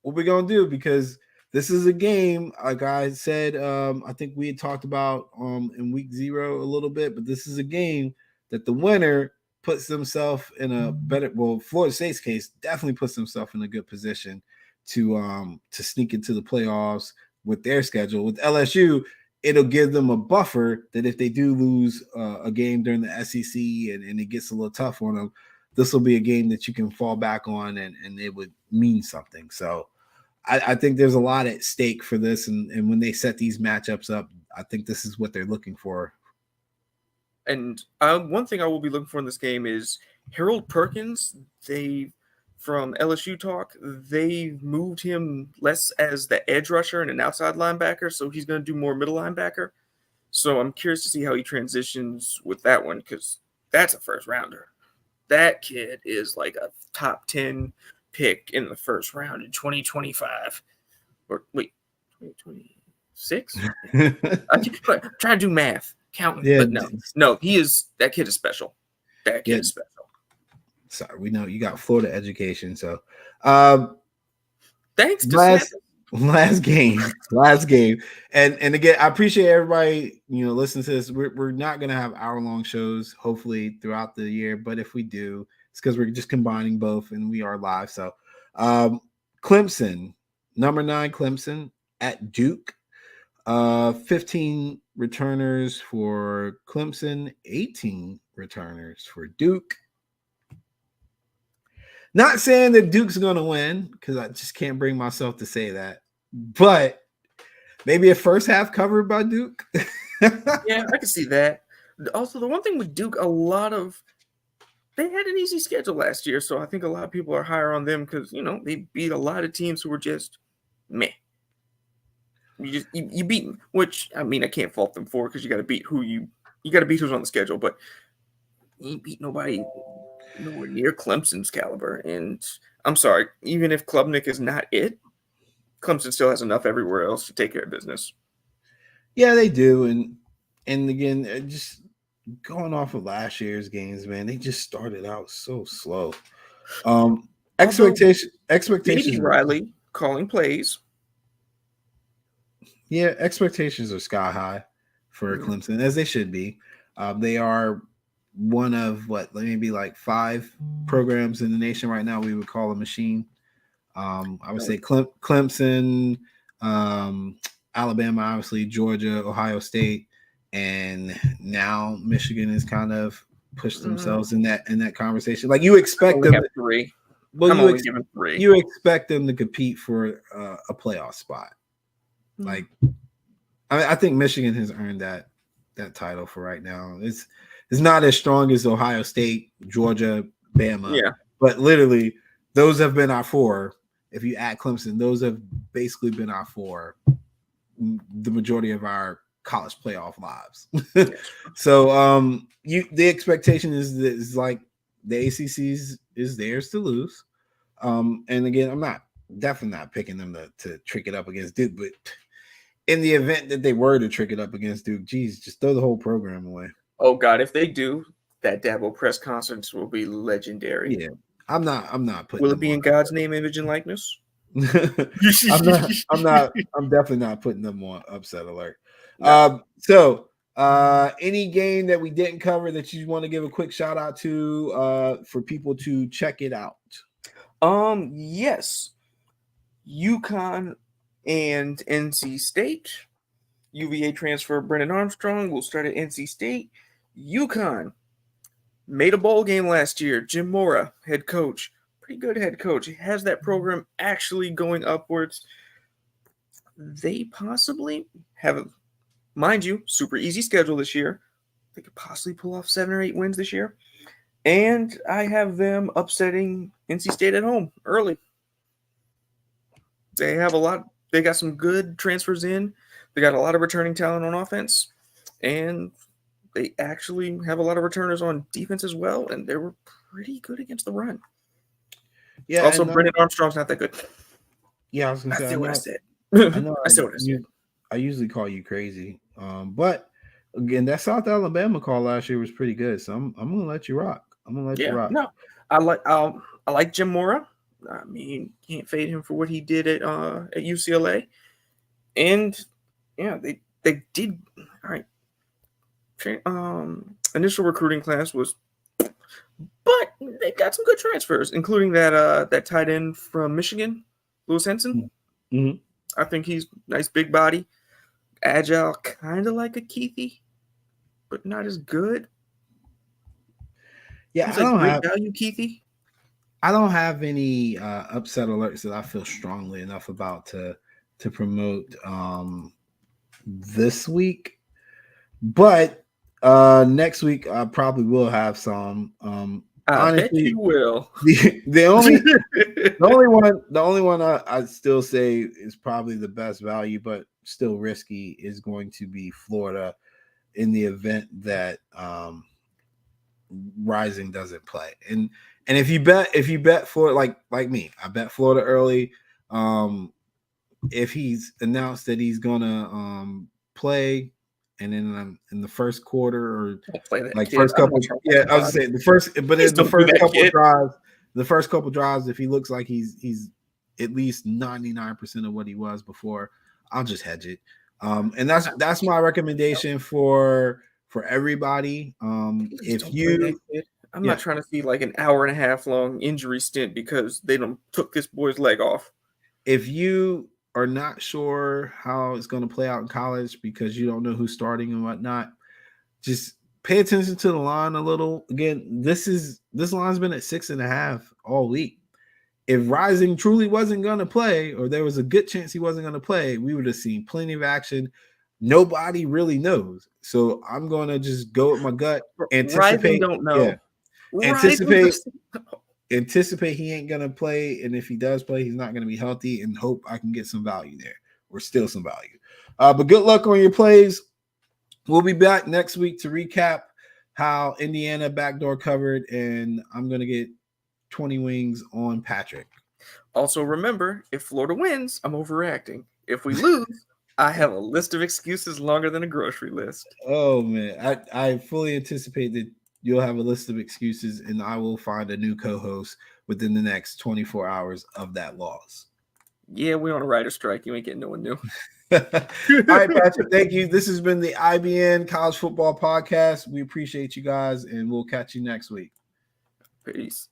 what we gonna do? Because this is a game, like I said, I think we had talked about in week 0 a little bit, but this is a game that the winner puts themselves in a better, Florida State's case definitely puts themselves in a good position to sneak into the playoffs with their schedule. With LSU, it'll give them a buffer that if they do lose a game during the SEC and it gets a little tough on them, this will be a game that you can fall back on and it would mean something. So I think there's a lot at stake for this. And when they set these matchups up, I think this is what they're looking for. And one thing I will be looking for in this game is Harold Perkins. From LSU talk, they moved him less as the edge rusher and an outside linebacker, so he's going to do more middle linebacker. So I'm curious to see how he transitions with that one, because that's a first rounder. That kid is like a top 10 pick in the first round in 2025. Or wait, 2026? I'm trying to do math. counting. Yeah, But no, that kid is special. That kid yeah. is special. Sorry, we know you got Florida education. So, Thanks to last Sample. last game, and again, I appreciate everybody listening to this. We're not gonna have hour-long shows hopefully throughout the year, but if we do, it's because we're just combining both and we are live. So, Clemson, number 9 Clemson at Duke. 15 returners for Clemson, 18 returners for Duke. Not saying that Duke's going to win because I just can't bring myself to say that, but maybe a first half covered by Duke. Yeah, I can see that. Also, the one thing with Duke, they had an easy schedule last year, so I think a lot of people are higher on them because they beat a lot of teams who were just meh. You beat them, which I mean I can't fault them for because you got to beat who's on the schedule, but you ain't beat nobody nowhere near Clemson's caliber. And I'm sorry, even if Klubnik is not it, Clemson still has enough everywhere else to take care of business. Yeah, they do, and again, just going off of last year's games, man, they just started out so slow. Expectations. Maybe Riley calling plays. Yeah, expectations are sky high for Clemson, as they should be. They are one of maybe like 5 programs in the nation right now we would call a machine. I would say Clemson, Alabama, obviously Georgia, Ohio State, and now Michigan has kind of pushed themselves in that conversation. Like you expect them. 3. Well, I'm only giving 3. You expect them to compete for a playoff spot. Like, I think Michigan has earned that title for right now. It's not as strong as Ohio State, Georgia, Bama. Yeah. But literally, those have been our 4. If you add Clemson, those have basically been our 4 the majority of our college playoff lives. So the expectation is like the ACC is theirs to lose. And again, I'm definitely not picking them to trick it up against Duke, but in the event that they were to trick it up against Duke, geez, just throw the whole program away. Oh God, if they do, that Dabo press conference will be legendary. Yeah, I'm not putting. Will it be in God's name, image, and likeness? I'm definitely not putting them on upset alert. No. So any game that we didn't cover that you want to give a quick shout out to for people to check it out? Yes. UConn and NC State. UVA transfer Brennan Armstrong will start at NC State. UConn made a bowl game last year. Jim Mora, head coach. Pretty good head coach. He has that program actually going upwards. They possibly have, mind you, super easy schedule this year. They could possibly pull off 7 or 8 wins this year. And I have them upsetting NC State at home early. They got some good transfers in. They got a lot of returning talent on offense. And they actually have a lot of returners on defense as well. And they were pretty good against the run. Yeah. Also, Brennan Armstrong's not that good. Yeah, I was going to say. What I said. I know. I said what I said. I usually call you crazy. But again, that South Alabama call last year was pretty good. So I'm going to let you rock. You rock. No, I like Jim Mora. I mean, can't fade him for what he did at UCLA. And yeah, they did all right. Initial recruiting class was, but they got some good transfers, including that tight end from Michigan, Lewis Henson. Mm-hmm. I think he's nice, big body, agile, kind of like a Keithy, but not as good. Yeah, he's great value, Keithy. I don't have any upset alerts that I feel strongly enough about to promote this week, but next week I probably will have some. Honestly, bet you will. The only one I still say is probably the best value, but still risky, is going to be Florida in the event that Rising doesn't play. And if you bet Florida, like me, I bet Florida early. If he's announced that he's gonna play and then in the first quarter or Don't play that like kid. first I'm not couple, trying to yeah, watch I was him. saying the first, but Please in the don't do first that, couple kid. drives, if he looks like he's at least 99% of what he was before, I'll just hedge it. And that's my recommendation for everybody. Please If don't play that you, kid. I'm yeah, not trying to see like an hour and a half long injury stint because they don't took this boy's leg off. if you are not sure how it's going to play out in college because you don't know who's starting and whatnot, just pay attention to the line a little. Again, this line's been at 6.5 all week. If Rising truly wasn't going to play, or there was a good chance he wasn't going to play, we would have seen plenty of action. Nobody really knows. So I'm going to just go with my gut. Rising Anticipate, don't know. yeah. Rising Anticipate doesn't know. anticipate he ain't gonna play, and if he does play, he's not gonna be healthy. And hope I can get some value there, or still some value. But good luck on your plays. We'll be back next week to recap how Indiana backdoor covered, and I'm gonna get 20 wings on Patrick. Also, remember, if Florida wins, I'm overreacting. If we lose, I have a list of excuses longer than a grocery list. Oh man, I fully anticipate that you'll have a list of excuses, and I will find a new co-host within the next 24 hours of that loss. Yeah, we on a writer strike. You ain't getting no one new. All right, Patrick, thank you. This has been the IBN College Football Podcast. We appreciate you guys, and we'll catch you next week. Peace.